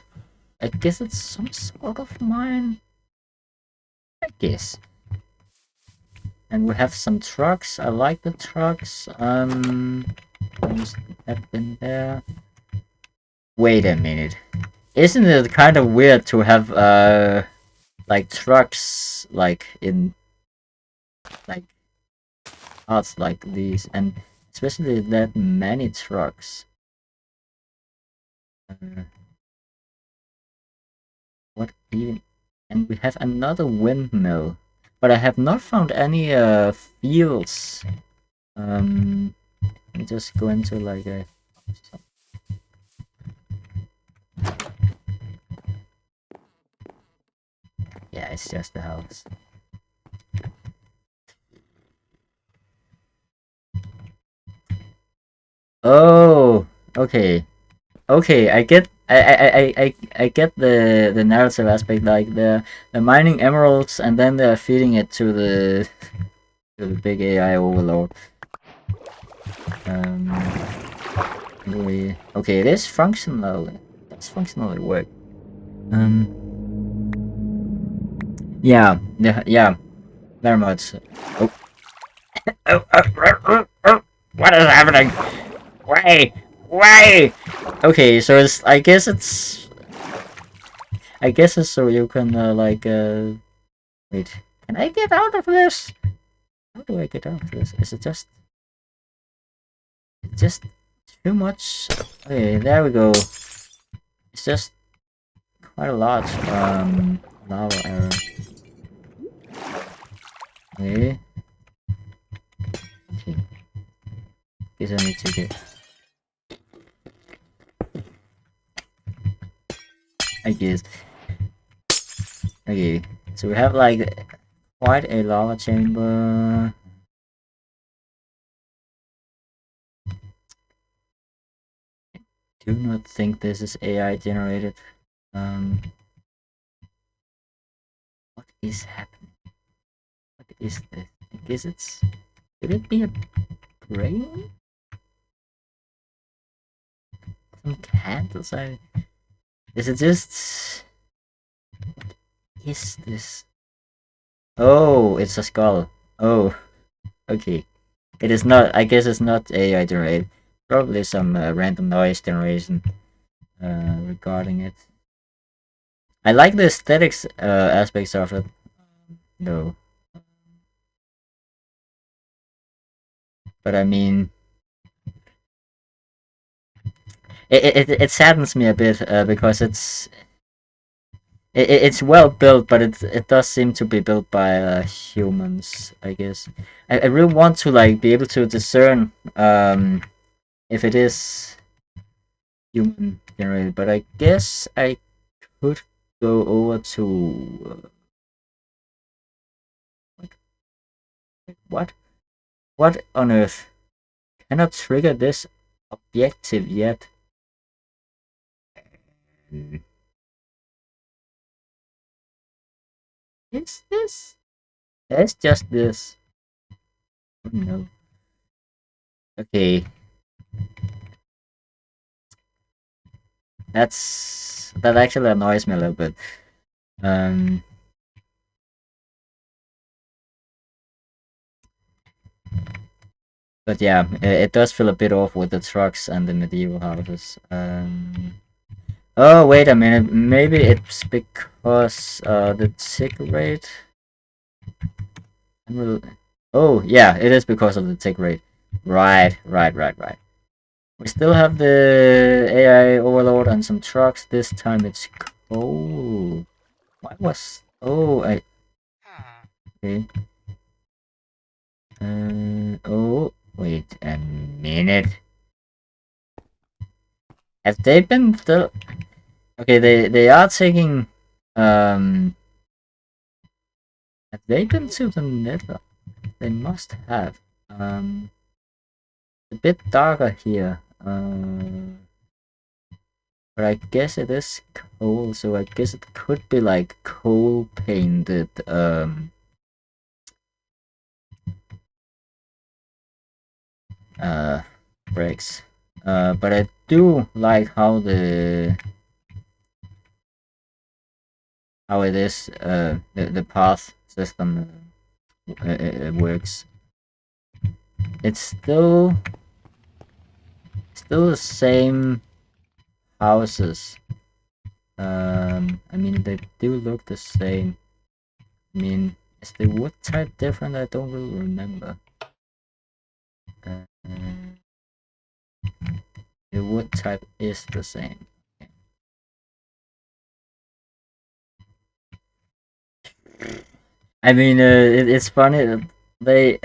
Speaker 1: some sort of mine. I guess. And we have some trucks. I like the trucks. Have been there. Wait a minute. Isn't it kind of weird to have like trucks like in like parts like these, and especially that many trucks? What even? And we have another windmill, but I have not found any fields. Let me just go into like a. Yeah, it's just the house. Oh, okay. Okay, I get I get the narrative aspect, like the mining emeralds and then they're feeding it to the big AI overlord. Okay, it is functional. That's functionally work. Yeah, very much. Oh. What is happening? Why? Okay, so it's I guess it's so you can like wait. Can I get out of this? How do I get out of this? Is it just too much? Okay, there we go. It's just quite a lot. Lava error. Okay. Okay. Guess I need to get. I guess. Okay, so we have like quite a lava chamber. Do not think this is AI generated. Um, what is happening? What is this? I guess it's. Could it be a brain? Some candles? Is it just? What is this? Oh, it's a skull. Oh, okay. It is not. I guess it's not AI generated. Probably some random noise generation regarding it. I like the aesthetics aspects of it. No, but I mean, it saddens me a bit because it's well built, but it does seem to be built by humans. I guess I really want to like be able to discern if it is human generated, but I guess I could go over to what what on earth cannot trigger this objective yet. Is this? It's just this. No. Okay. That actually annoys me a little bit. Um. But yeah, it does feel a bit off with the trucks and the medieval houses. Oh wait a minute. Maybe it's because the tick rate. Oh yeah, it is because of the tick rate. Right. We still have the AI overload and some trucks. This time it's coal. Why was? Oh, okay. Oh, wait a minute. Have they been still? Okay, they are taking. Have they been to the nether? They must have. A bit darker here. But I guess it is coal, so I guess it could be like coal painted. Uh, bricks. But I do like how it is the path system works. It's still the same houses. I mean they do look the same. I mean, is the wood type different? I don't really remember. Uh, the wood type is the same. I mean, it's funny. They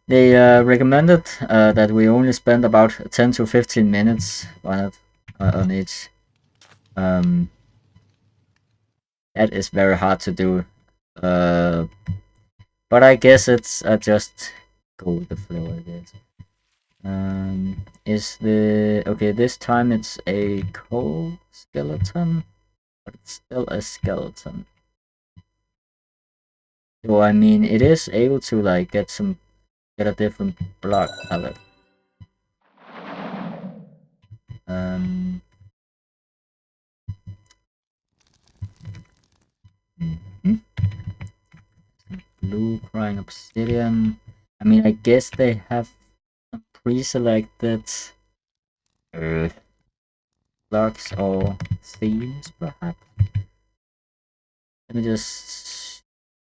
Speaker 1: recommended that we only spend about 10 to 15 minutes on it on each. That is very hard to do. Uh, but I guess it's just go with the flow. I guess. Is the okay? This time it's a coal skeleton, but it's still a skeleton. So I mean, it is able to like get a different block palette. Um, mhm. Blue crying obsidian. I mean, I guess they have pre-selected blocks or themes, perhaps. Let me just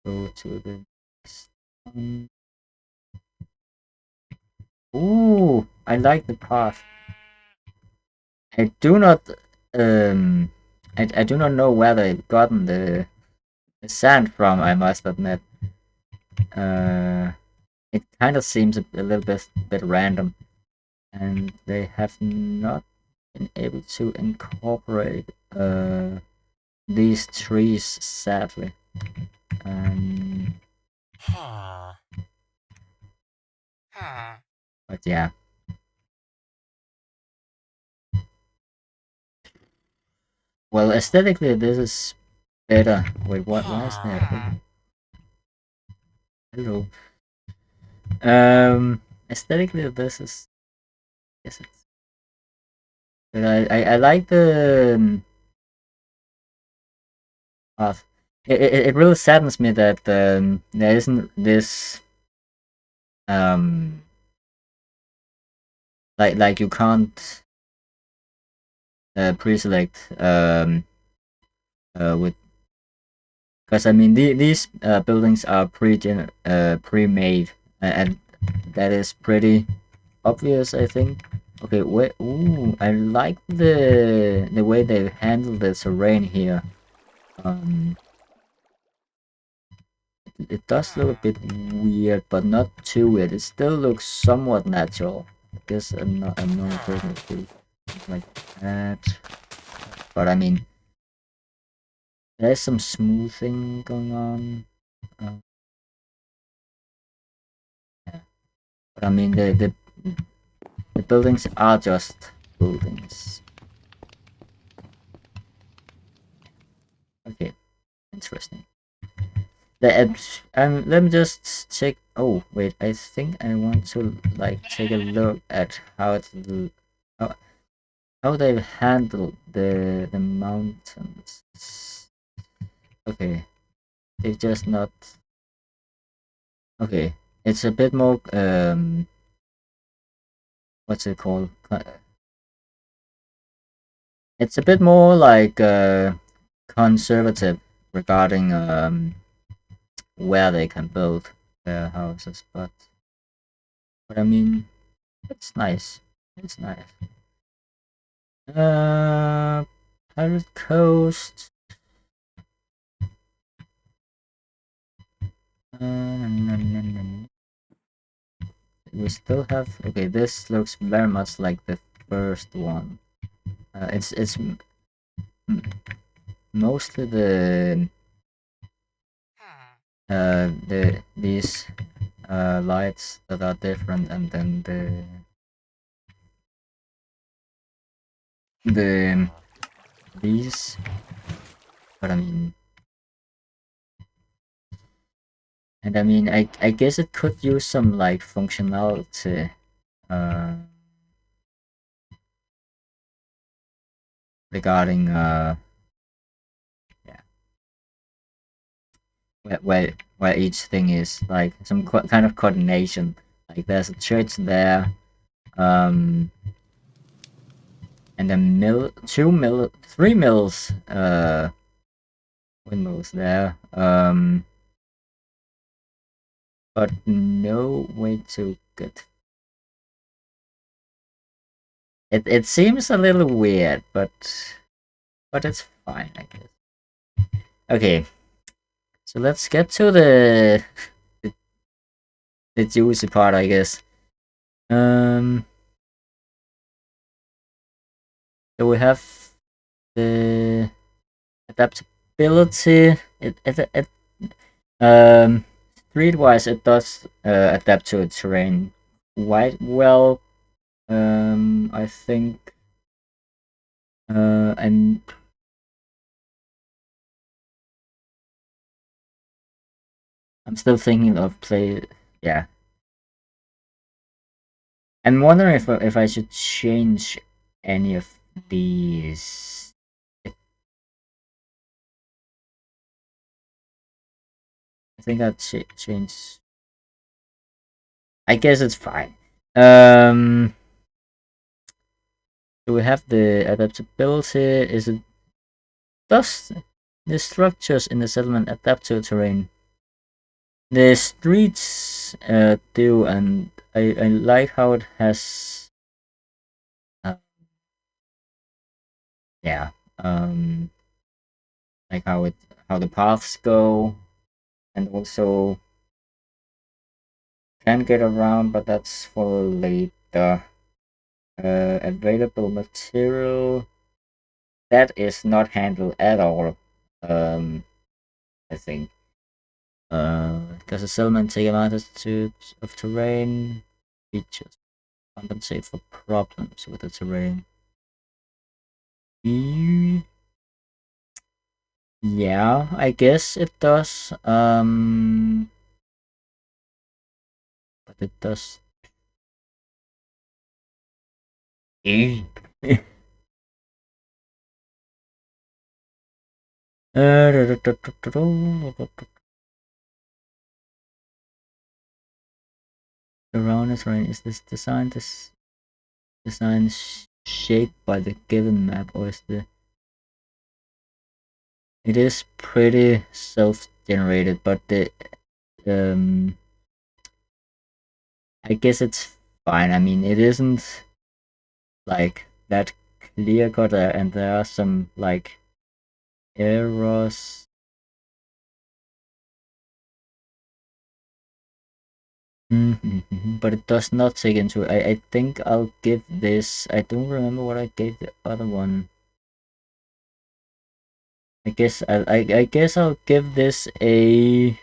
Speaker 1: go to the next one. Ooh, I like the path. I do not I do not know where they've gotten the sand from, I must admit. It kind of seems a little bit random, and they have not been able to incorporate these trees, sadly. But yeah. Well, aesthetically, this is better. Wait, what? Why is that? Oh, hello. Aesthetically, this is. Yes, it's. But I like the path. It really saddens me that there isn't this um like you can't pre-select with, because I mean these buildings are pre-made, and that is pretty obvious, I think. Okay, wait. Ooh, I like the way they handle the terrain here. Um, it does look a bit weird, but not too weird. It still looks somewhat natural. I guess another person would do like that. But I mean, there's some smoothing going on. Uh, yeah. But I mean, the buildings are just buildings. Okay, interesting. Let me just check. Oh wait, I think I want to like take a look at how, how they've handled the mountains. Okay, they've just not. Okay, it's a bit more what's it called? It's a bit more like conservative regarding where they can build their houses, but I mean it's nice. It's nice. Pirate Coast. We still have. Okay, this looks very much like the first one. It's mostly these lights that are different, and then the these. But I mean, and I mean, I guess it could use some like functionality. Uh, Regarding yeah, where each thing is like some kind of coordination. Like there's a church there, um, and a three mills, windmills there, but no way to get. It seems a little weird, but it's fine, I guess. Okay, so let's get to the, the juicy part, I guess. Um, so we have the adaptability. It streetwise it does adapt to terrain quite well. I think. And I'm still thinking of play. Yeah, I'm wondering if I should change any of these. I think I'd change. I guess it's fine. Do we have the adaptability? Is it does the structures in the settlement adapt to terrain? The streets do, and I like how it has uh, yeah, like how the paths go, and also can get around, but that's for later. Available material. that is not handled at all. I think. Does the settlement take advantage of terrain features? Compensate for problems with the terrain. Yeah, I guess it does. But it does. Around the terrain, is this design shaped by the given map, or is the it is pretty self-generated, but the I guess it's fine. I mean, it isn't like that clear cut, and there are some like errors. But it does not take into. I think I'll give this. I don't remember what I gave the other one. I guess I'll give this a.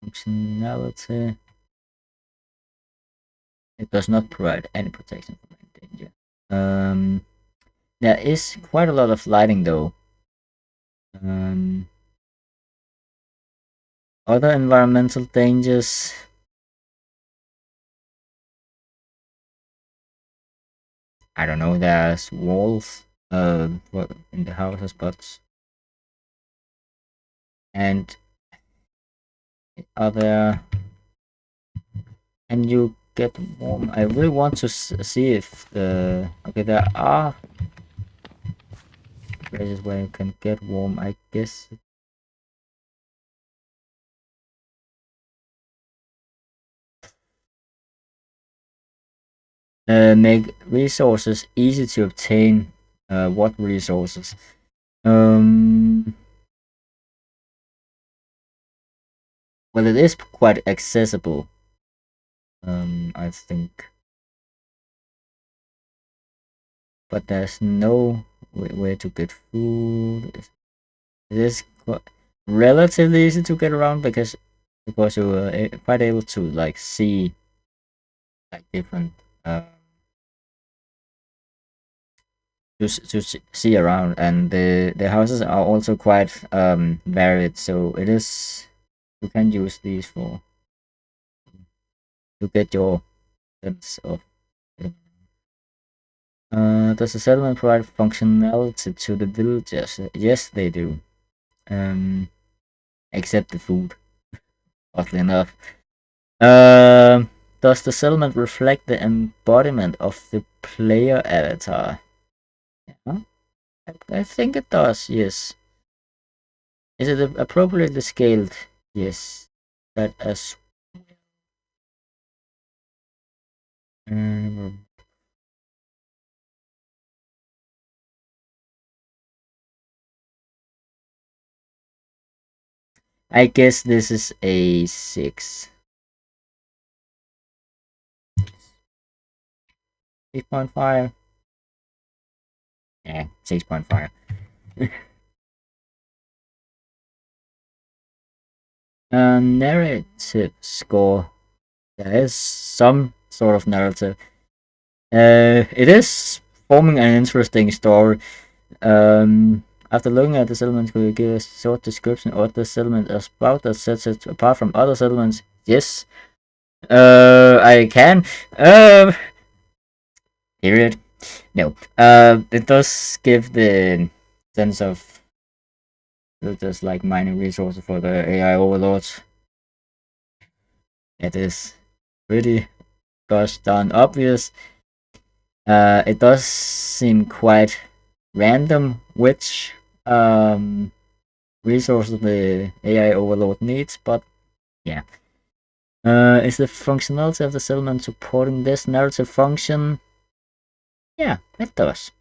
Speaker 1: Functionality. It does not provide any protection from any danger. There is quite a lot of lighting though. Other environmental dangers. I don't know. There's walls. In the houses, but and other. And you get warm. I really want to see if the okay. There are places where you can get warm. I guess. Make resources easy to obtain. What resources? Well, it is quite accessible. I think, but there's no way to get food. It is relatively easy to get around because you are quite able to like see like different to see around, and the houses are also quite varied, so it is you can use these for to get your sense of does the settlement provide functionality to the villagers? Yes, they do. Except the food, oddly enough. Does the settlement reflect the embodiment of the player avatar? Yeah, I think it does, yes. Is it appropriately scaled? Yes. That as I guess this is a 6. 6.5. Yeah, 6.5. Narrative score. There is some sort of narrative. It is forming an interesting story. After looking at the settlement, could you give a short description of what the settlement is about that sets it apart from other settlements? Yes. I can. Period. No. It does give the sense of just like mining resources for the AI overlords. It is pretty gosh darn obvious. It does seem quite random which resources the AI overload needs, but yeah. Is the functionality of the settlement supporting this narrative function? Yeah, it does.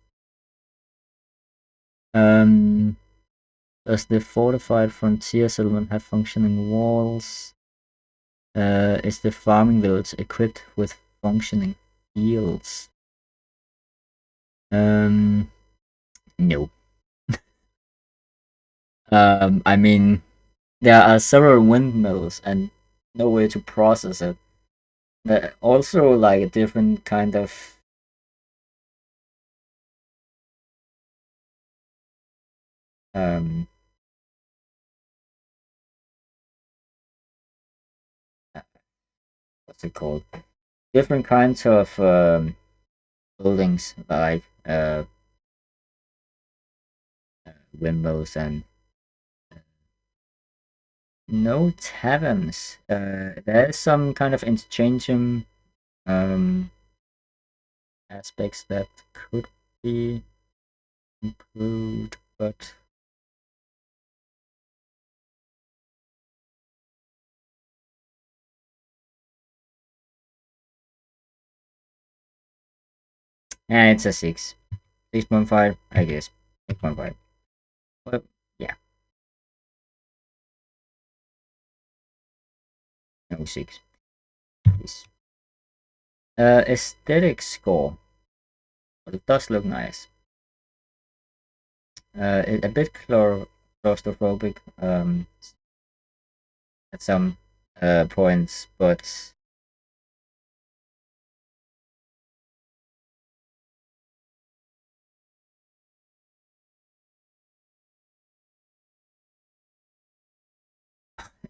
Speaker 1: Does the fortified frontier settlement have functioning walls? Is the farming village equipped with functioning fields? No. I mean, there are several windmills and no way to process it. There also like a different kind of um what's it called? Different kinds of buildings like windmills and no taverns. There is some kind of interchanging um aspects that could be improved, but yeah, it's a 6. 6.5, I guess. 6.5. But yeah, no 6. Yes. Aesthetic score. But it does look nice. A bit claustrophobic at some points, but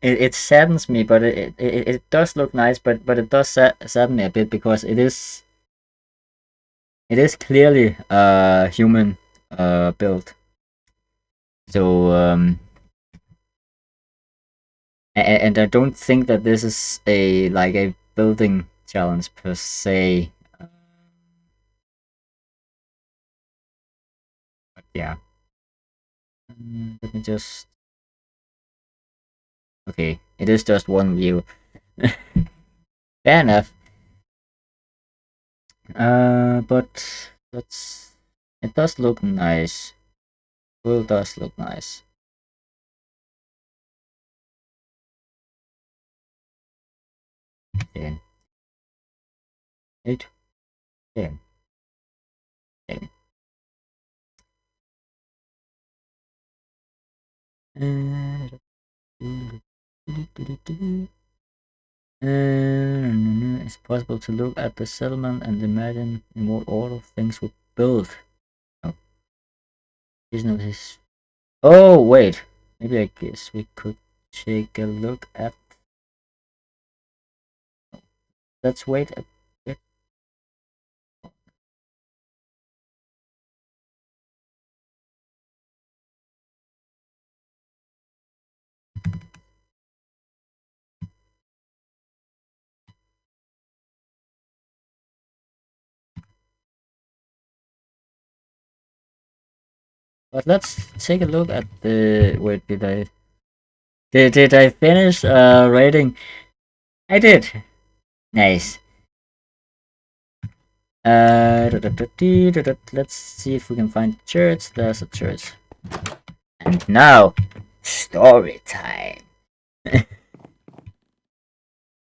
Speaker 1: it saddens me. But it does look nice, but it does sadden me a bit because it is clearly human built. So and I don't think that this is a like a building challenge per se. But yeah. Let me just. Okay, it is just one view. Fair enough. But let's. It does look nice. Will does look nice. 10, 8, 10, 10. It's possible to look at the settlement and imagine in what order things were built. Oh, here's no his. Oh wait, maybe I guess we could take a look at. Let's wait a bit. But let's take a look at the. Wait, did I finish rating? I did. Nice. Let's see if we can find a church. There's a church. And now, story time.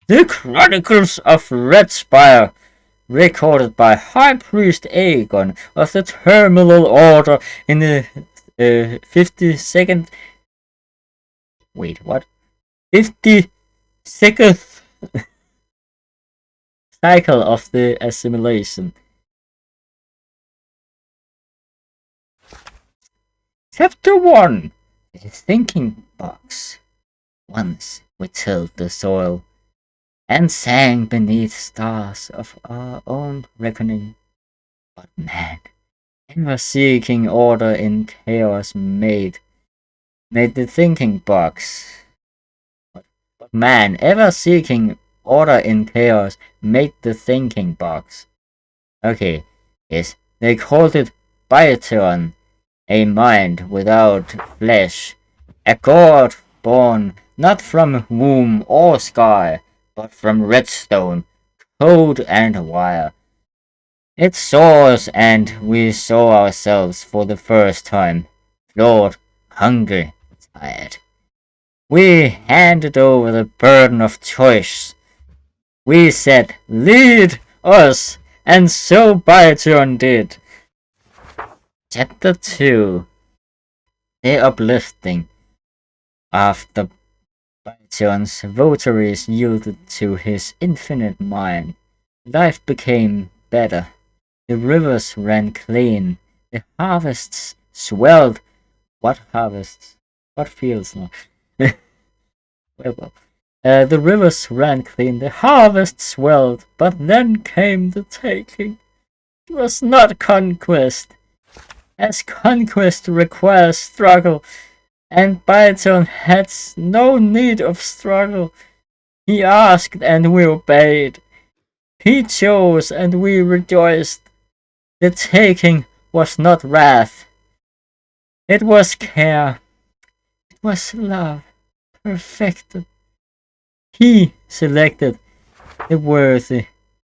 Speaker 1: The Chronicles of Red Spire, recorded by High Priest Aegon of the Terminal Order in the 52nd. Wait, what? 52nd cycle of the assimilation. Chapter 1. The Thinking Box. Once we tilled the soil and sang beneath stars of our own reckoning. But man, ever seeking order in chaos made the thinking box. But man, ever seeking order in chaos made the thinking box. Okay, yes, they called it Biotron, a mind without flesh, a god born not from womb or sky, but from redstone, code and wire. It saw us and we saw ourselves for the first time, flawed, hungry, tired. We handed over the burden of choice. We said, lead us, and so Bioton did. Chapter 2. The Uplifting. After Bioton's votaries yielded to his infinite mind, life became better. The rivers ran clean. The harvests swelled. What harvests? What fields now? well. The rivers ran clean, the harvest swelled, but then came the taking. It was not conquest, as conquest requires struggle, and Bioton had no need of struggle. He asked and we obeyed. He chose and we rejoiced. The taking was not wrath. It was care. It was love, perfected. He selected the worthy,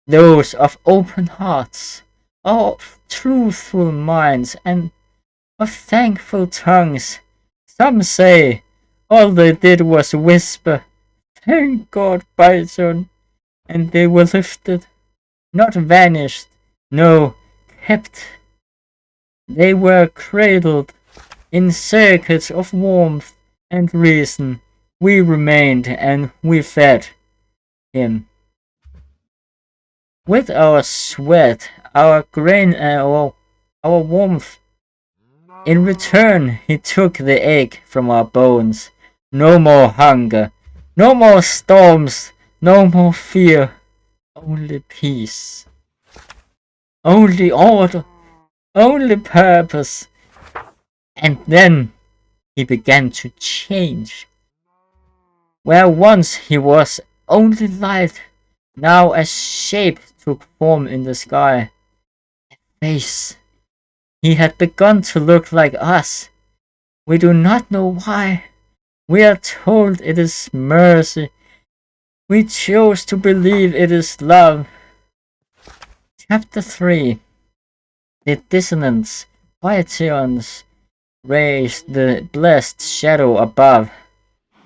Speaker 1: those of open hearts, of truthful minds, and of thankful tongues. Some say all they did was whisper, "Thank God, Bison," and they were lifted, not vanished, no, kept. They were cradled in circuits of warmth and reason. We remained and we fed him. With our sweat, our grain, and our warmth. In return, he took the ache from our bones. No more hunger, no more storms, no more fear, only peace. Only order, only purpose. And then he began to change. Where once he was only light, now a shape took form in the sky. A face. He had begun to look like us. We do not know why. We are told it is mercy. We chose to believe it is love. Chapter 3. The dissonance. Biotions raised the blessed shadow above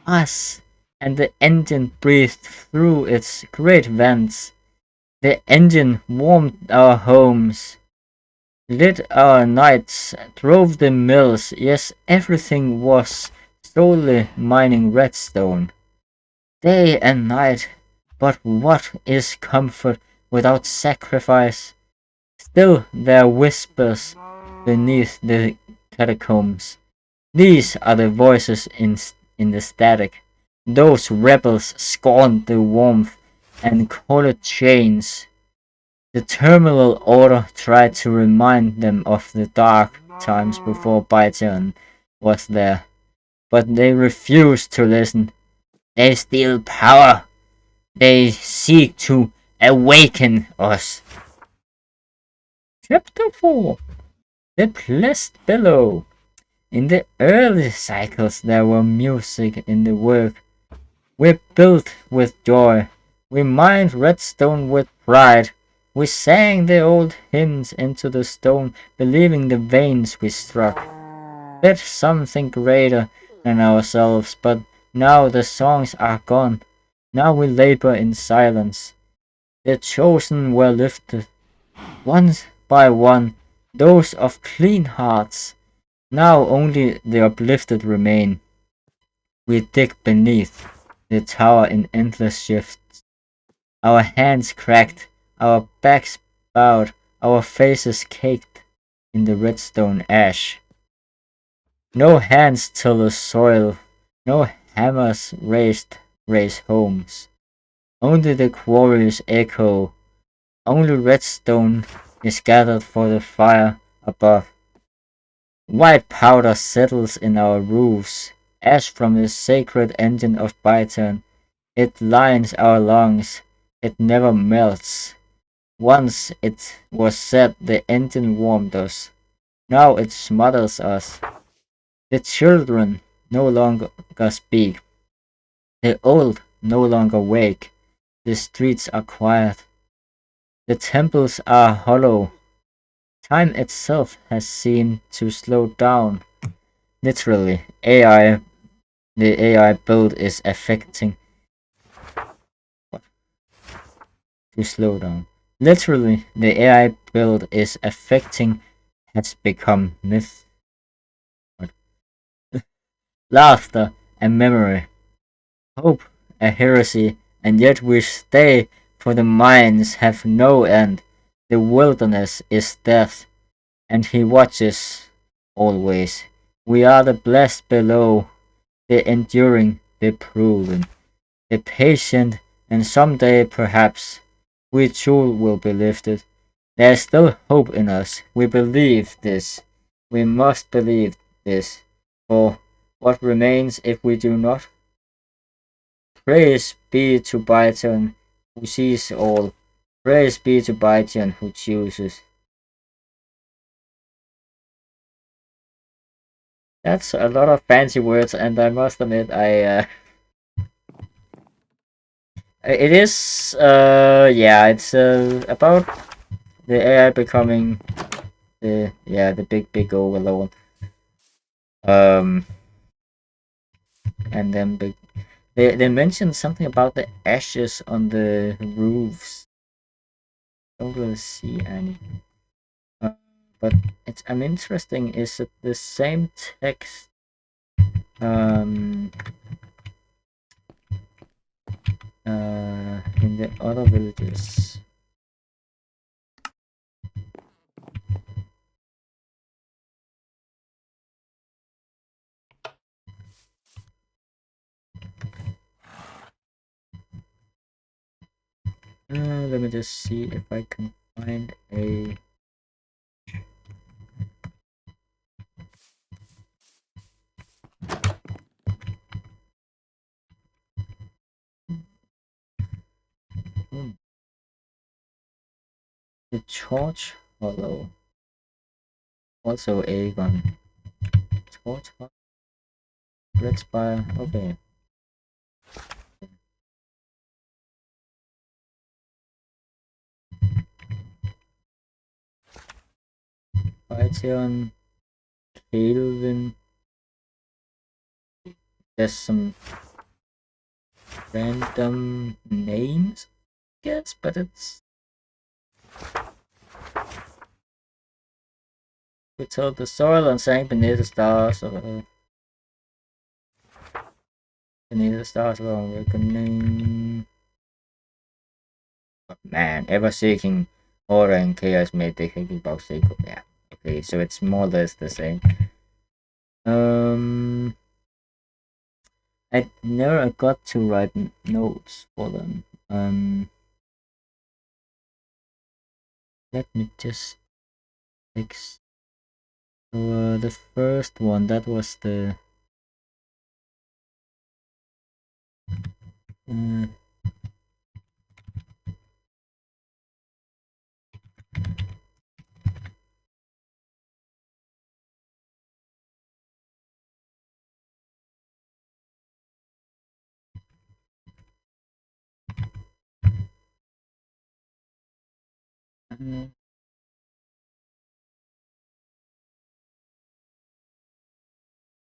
Speaker 1: us, and the engine breathed through its great vents. The engine warmed our homes, lit our nights, drove the mills. Yes, everything was solely mining redstone, day and night. But what is comfort without sacrifice? Still there are whispers beneath the catacombs. These are the voices in the static. Those rebels scorned the warmth and called it chains. The terminal order tried to remind them of the dark times before Bioton was there, but they refused to listen. They steal power. They seek to awaken us. Chapter 4. The Blessed Below. In the early cycles there was music in the work. We built with joy. We mined redstone with pride. We sang the old hymns into the stone, believing the veins we struck fed something greater than ourselves. But now the songs are gone. Now we labor in silence. The chosen were lifted, one by one, those of clean hearts. Now only the uplifted remain. We dig beneath the tower in endless shifts. Our hands cracked, our backs bowed, our faces caked in the redstone ash. No hands till the soil, no hammers raise homes. Only the quarries echo, only redstone is gathered for the fire above. White powder settles in our roofs, ash from the sacred engine of Bioton. It lines our lungs, it never melts. Once it was said the engine warmed us, now it smothers us. The children no longer speak, the old no longer wake, the streets are quiet, the temples are hollow. Time itself has seemed to slow down. Literally, AI the AI build is affecting. What? To slow down. Literally, the AI build is affecting has become myth. What? Laughter and memory. Hope a heresy, and yet we stay, for the mines have no end. The wilderness is death, and he watches always. We are the blessed below, the enduring, the proven, the patient, and someday perhaps we too will be lifted. There is still hope in us. We believe this. We must believe this. For what remains if we do not? Praise be to Byton who sees all. Praise be to Byton who chooses. That's a lot of fancy words, and I must admit, it is yeah, it's about the AI becoming the big overlord. Um, and then they mentioned something about the ashes on the roofs. Don't really see any. Uh, but I'm interesting. Is it the same text? Um, in the other villages. Let me just see if I can find a. Hmm, the Torch Hollow. Also Aegon. Torch Hollow. Red Spire. Okay. Python. Calvin. There's some random names, I guess, but it's. We told the soil and sank beneath the stars. Beneath the stars of our reckoning. Man, ever seeking order and chaos made the thinking box equal. Yeah. Okay, so it's more or less the same. Um, I never got to write notes for them. Let me just fix. So the first one that was the. Uh,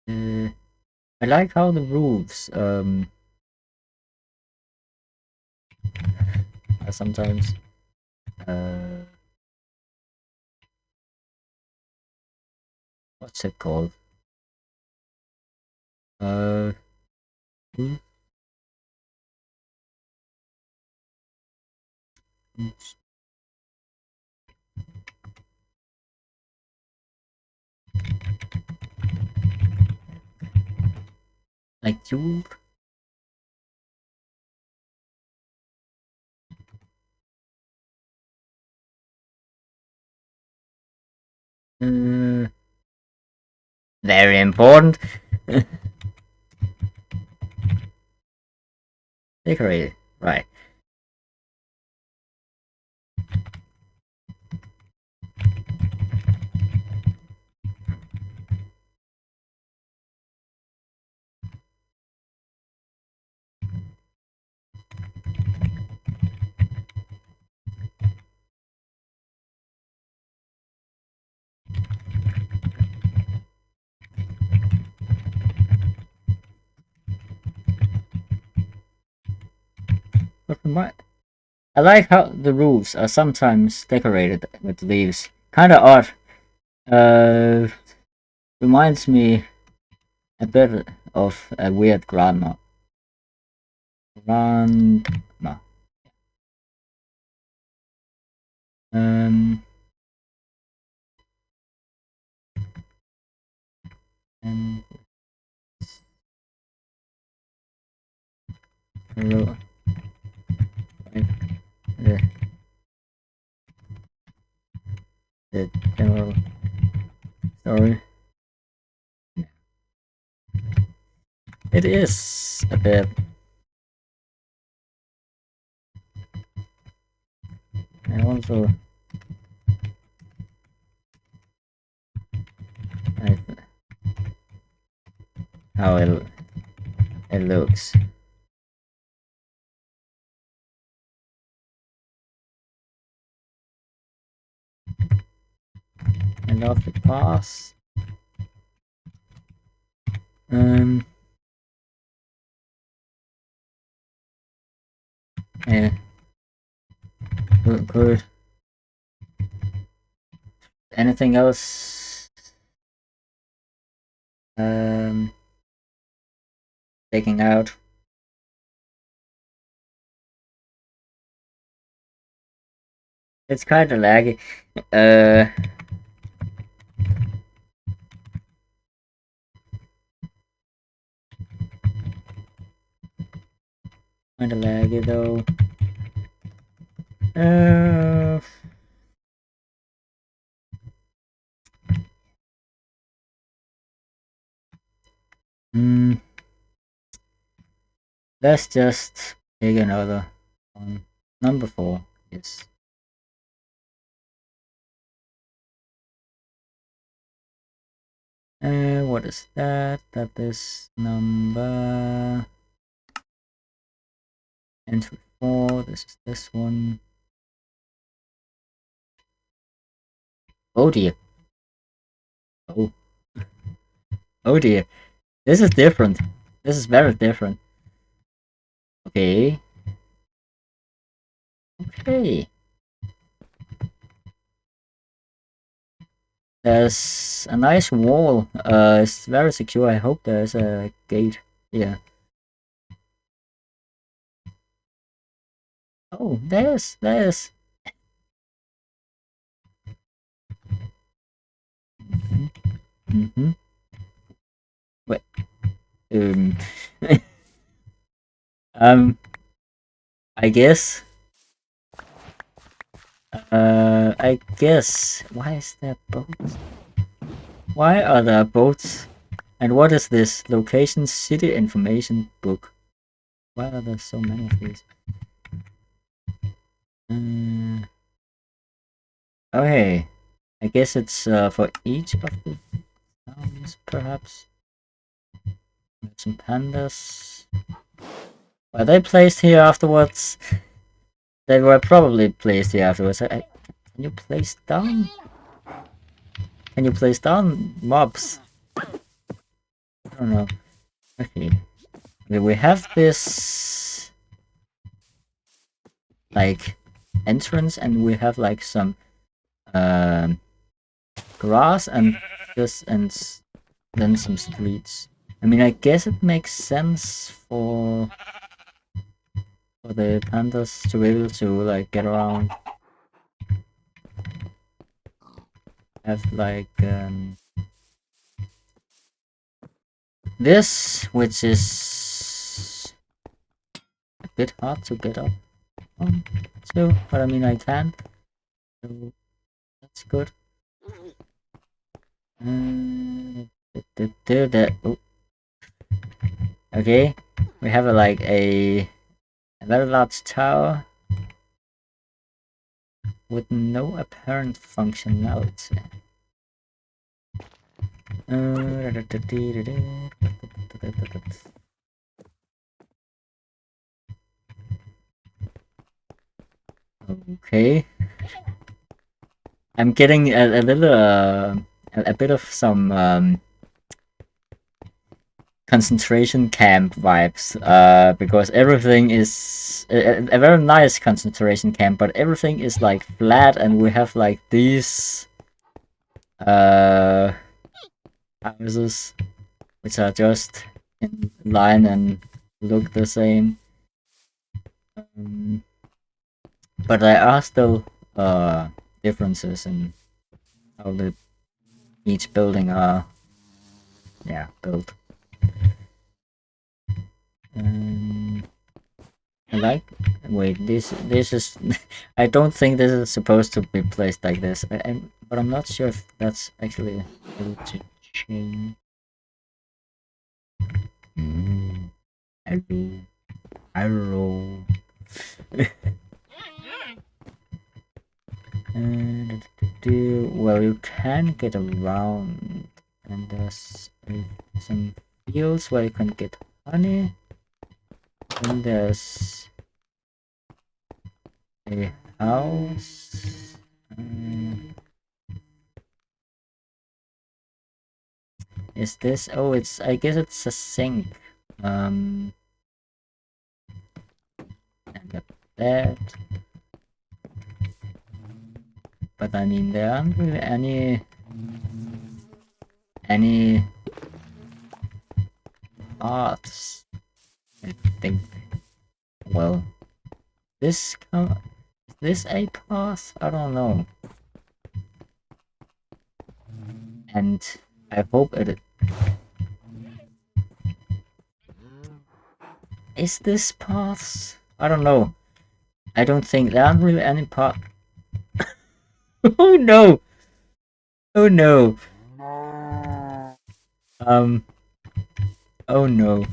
Speaker 1: uh, I like how the roofs are sometimes uh what's it called? Uh, roof- roofs, like jeweled. Uh, very important. Decorated, right? I like how the roofs are sometimes decorated with leaves. Kinda odd. Reminds me a bit of a weird grandma. Grandma. Um. And right, the, the general story. It is a bit. And also, I, how it looks. I love the pass. Um. Yeah. Good. Anything else? Taking out. It's kind of laggy. Uh. Kind of laggy though. Uh. Hmm. Let's just take another one. Number 4. Yes. What is that? That is number entry 4. This is this one. Oh dear. Oh. Oh dear. This is different. This is very different. Okay. Okay. There's a nice wall. It's very secure. I hope there's a gate here. Oh, there's. Mm-hmm. Wait. Um. I guess. I guess. Why is there boats? Why are there boats? And what is this? Location City Information Book. Why are there so many of these? Okay. I guess it's for each of the towns, perhaps. Some pandas. Were they placed here afterwards? They were probably placed here afterwards. Can you place down? Can you place down mobs? I don't know. Okay. We have this like entrance, and we have like some grass and this, and then some streets. I mean, I guess it makes sense for the pandas to be able to like get around. Have like this, which is a bit hard to get up on too, but I mean I can, so that's good. Oh. Okay, we have like a very large tower with no apparent functionality. Okay, I'm getting a little a bit of some concentration camp vibes, because everything is a very nice concentration camp, but everything is like flat, and we have like these houses which are just in line and look the same. But there are still differences in how each building are built. I like. Wait, this is. I don't think this is supposed to be placed like this. But I'm not sure if that's actually able to change. Arrow. Well, you can get around, and there's some fields where you can get honey. And there's a house. Is this? Oh, it's. I guess it's a sink. And got that. But I mean, there aren't really any paths. I think. Well, is this a path? I don't know. And I hope it is this paths? I don't know. I don't think there aren't really any paths. Oh no! Oh no! Oh no.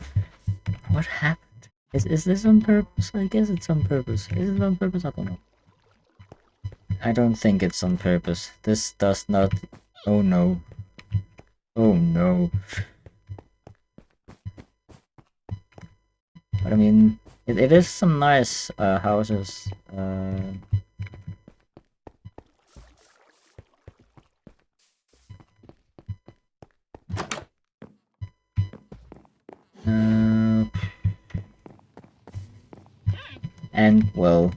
Speaker 1: What happened? Is this on purpose? I guess it's on purpose. Is it on purpose? I don't know. I don't think it's on purpose. This does not... Oh no. Oh no. But I mean, it is some nice houses. And well,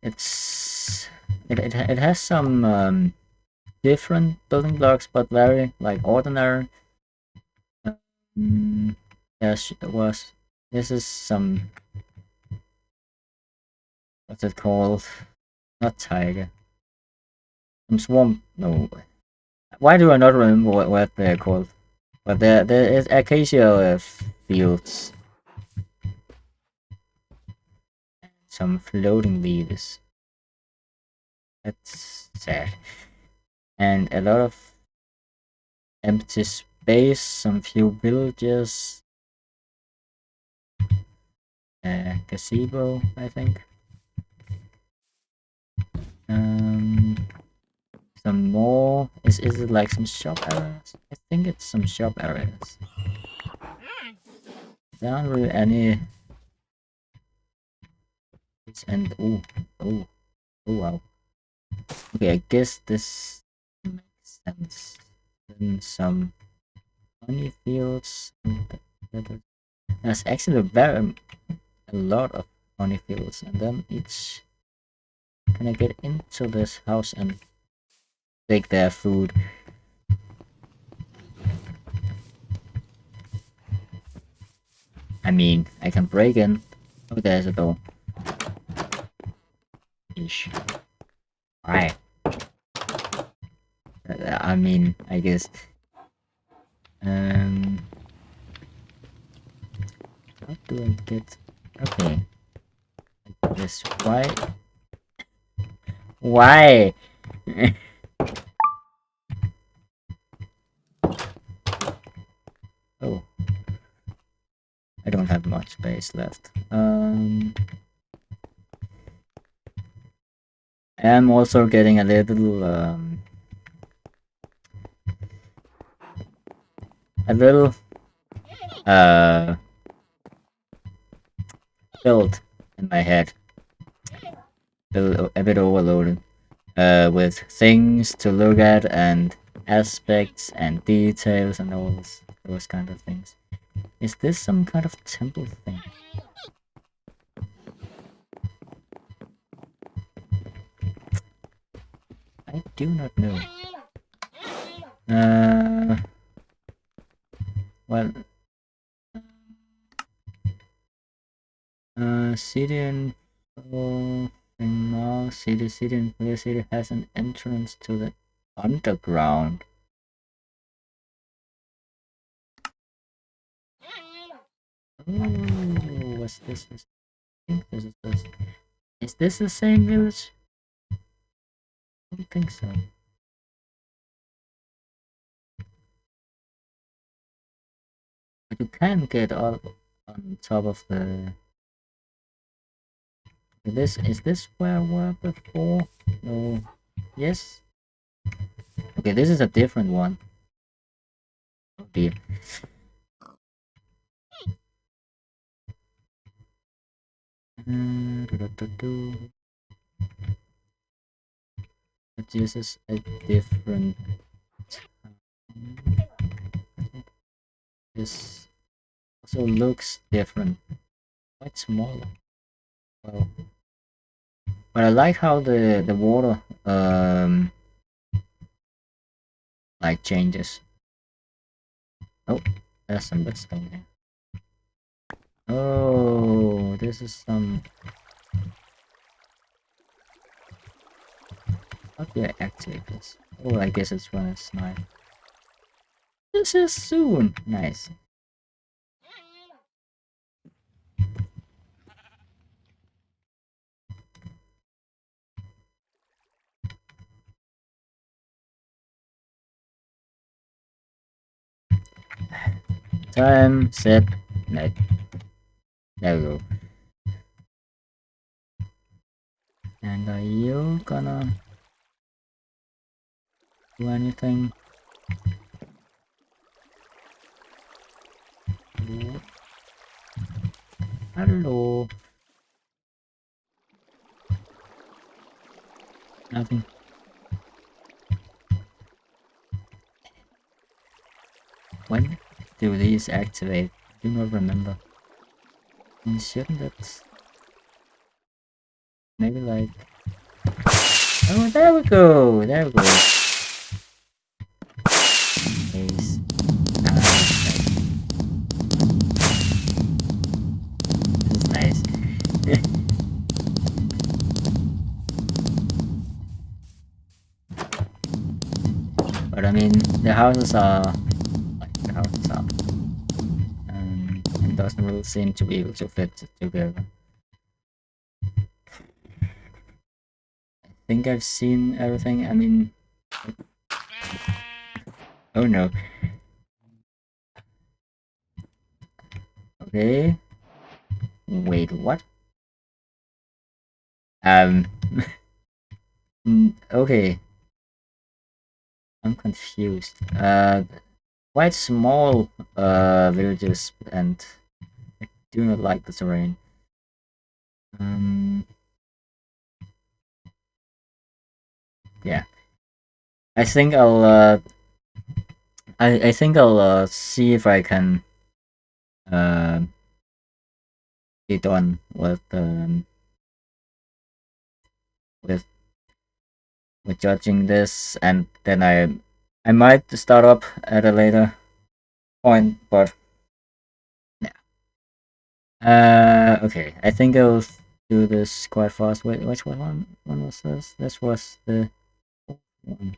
Speaker 1: it has some different building blocks, but very like ordinary. Yes, it was. This is some. What's it called? Not tiger. Some swamp. No. Why do I not remember what they're called? But there is acacia fields. Some floating leaves. That's sad. And a lot of empty space, some few villages. Gazebo, I think. Some more. Is it like some shop areas? I think it's some shop areas. There aren't really any. And oh wow. Okay, I guess this makes sense. Then some honey fields. There's actually a lot of honey fields, and then each. Can I get into this house and take their food? I mean, I can break in. Oh, there's a door. Ish. Right. I mean, I guess. How do I get? Okay. Like this. Why? Why? Oh. I don't have much space left. I'm also getting a little filled in my head. A bit overloaded. With things to look at and aspects and details and all those kind of things. Is this some kind of temple thing? I do not know. Well, city and now city and Play City has an entrance to the underground. Oh, what's this? I think this is this. Is this the same village? I don't think so. But you can get up on top of the. Is this where I were before? No. Yes. Okay, this is a different one. Oh dear. But this is a different. This also looks different. Quite smaller. Well, but I like how the water like changes. Oh, there's some redstone here. Oh, this is some. How do I activate this? Oh, I guess it's when it's night. This is soon. Nice. Time, set, night. There we go. And are you gonna do anything? Hello? Hello? Nothing. When do these activate? I do not remember. And shouldn't it? Maybe like. Oh, there we go! There we go! Nice. This is nice. But I mean, the houses are like the houses are. It doesn't really seem to be able to fit together. I think I've seen everything. I mean, oh no. Okay. Wait, what? Okay. I'm confused. Quite small villages, and I do not like the terrain. Yeah. I think I'll I think I'll see if I can be done with with judging this, and then I might start up at a later point, but yeah. Okay, I think I'll do this quite fast. Wait, which one was this? This was the one.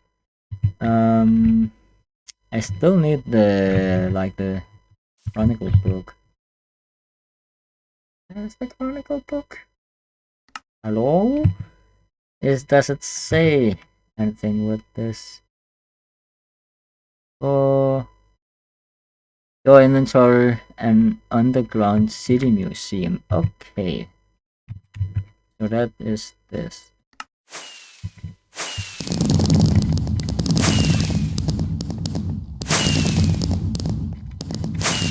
Speaker 1: I still need the chronicle book. There's the chronicle book. Hello? Does it say anything with this? Oh, your inventory and underground city museum. Okay. So that is this.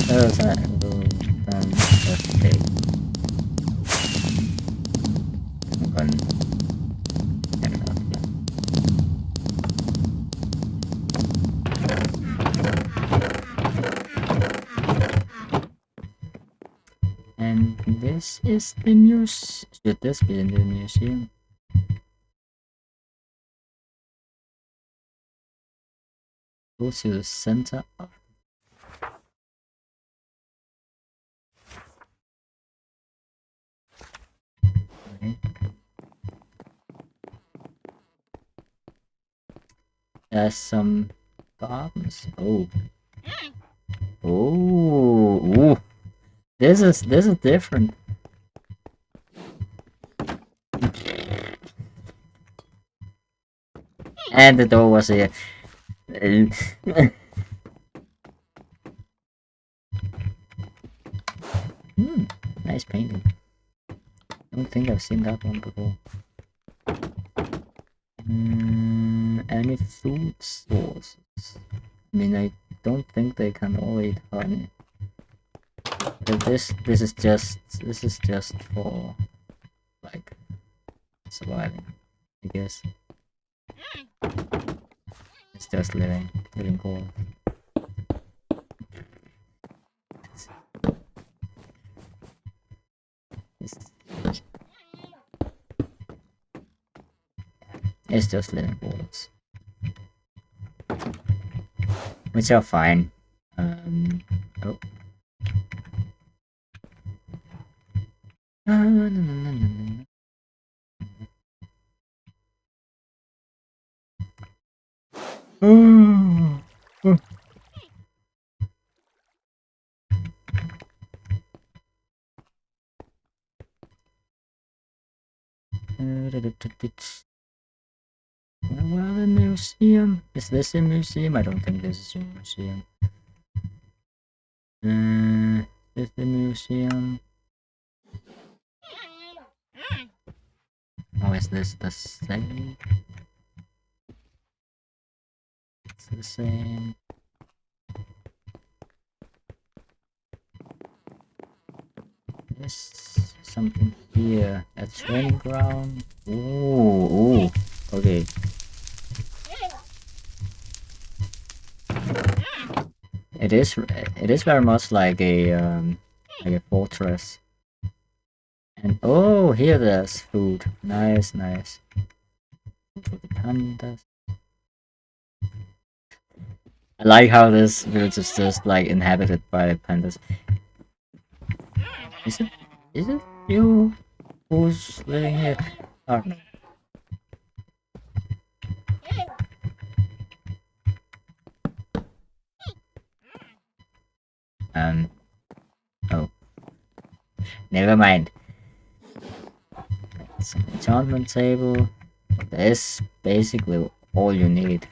Speaker 1: There's a fantastic one. This is the museum. Should this be in the museum? Go to the center of. Okay. There's some gardens. Oh. Oh. Ooh. This is different. And the door was here. Nice painting. I don't think I've seen that one before. Any food sources? I mean, I don't think they can all eat honey. But this is just for like surviving, I guess. It's just living cool. It's just living quarters, which are fine. Oh. Well, a museum. Is this a museum? I don't think this is a museum. Is this a museum? Oh, is this the same? It's the same. There's something here. A training ground. Ooh, okay. It is very much like a fortress. And oh, here there's food. Nice. For the pandas. I like how this village is just like inhabited by pandas. Is it you who's living here? Oh, no. Oh. Never mind. It's an enchantment table. That's basically all you need.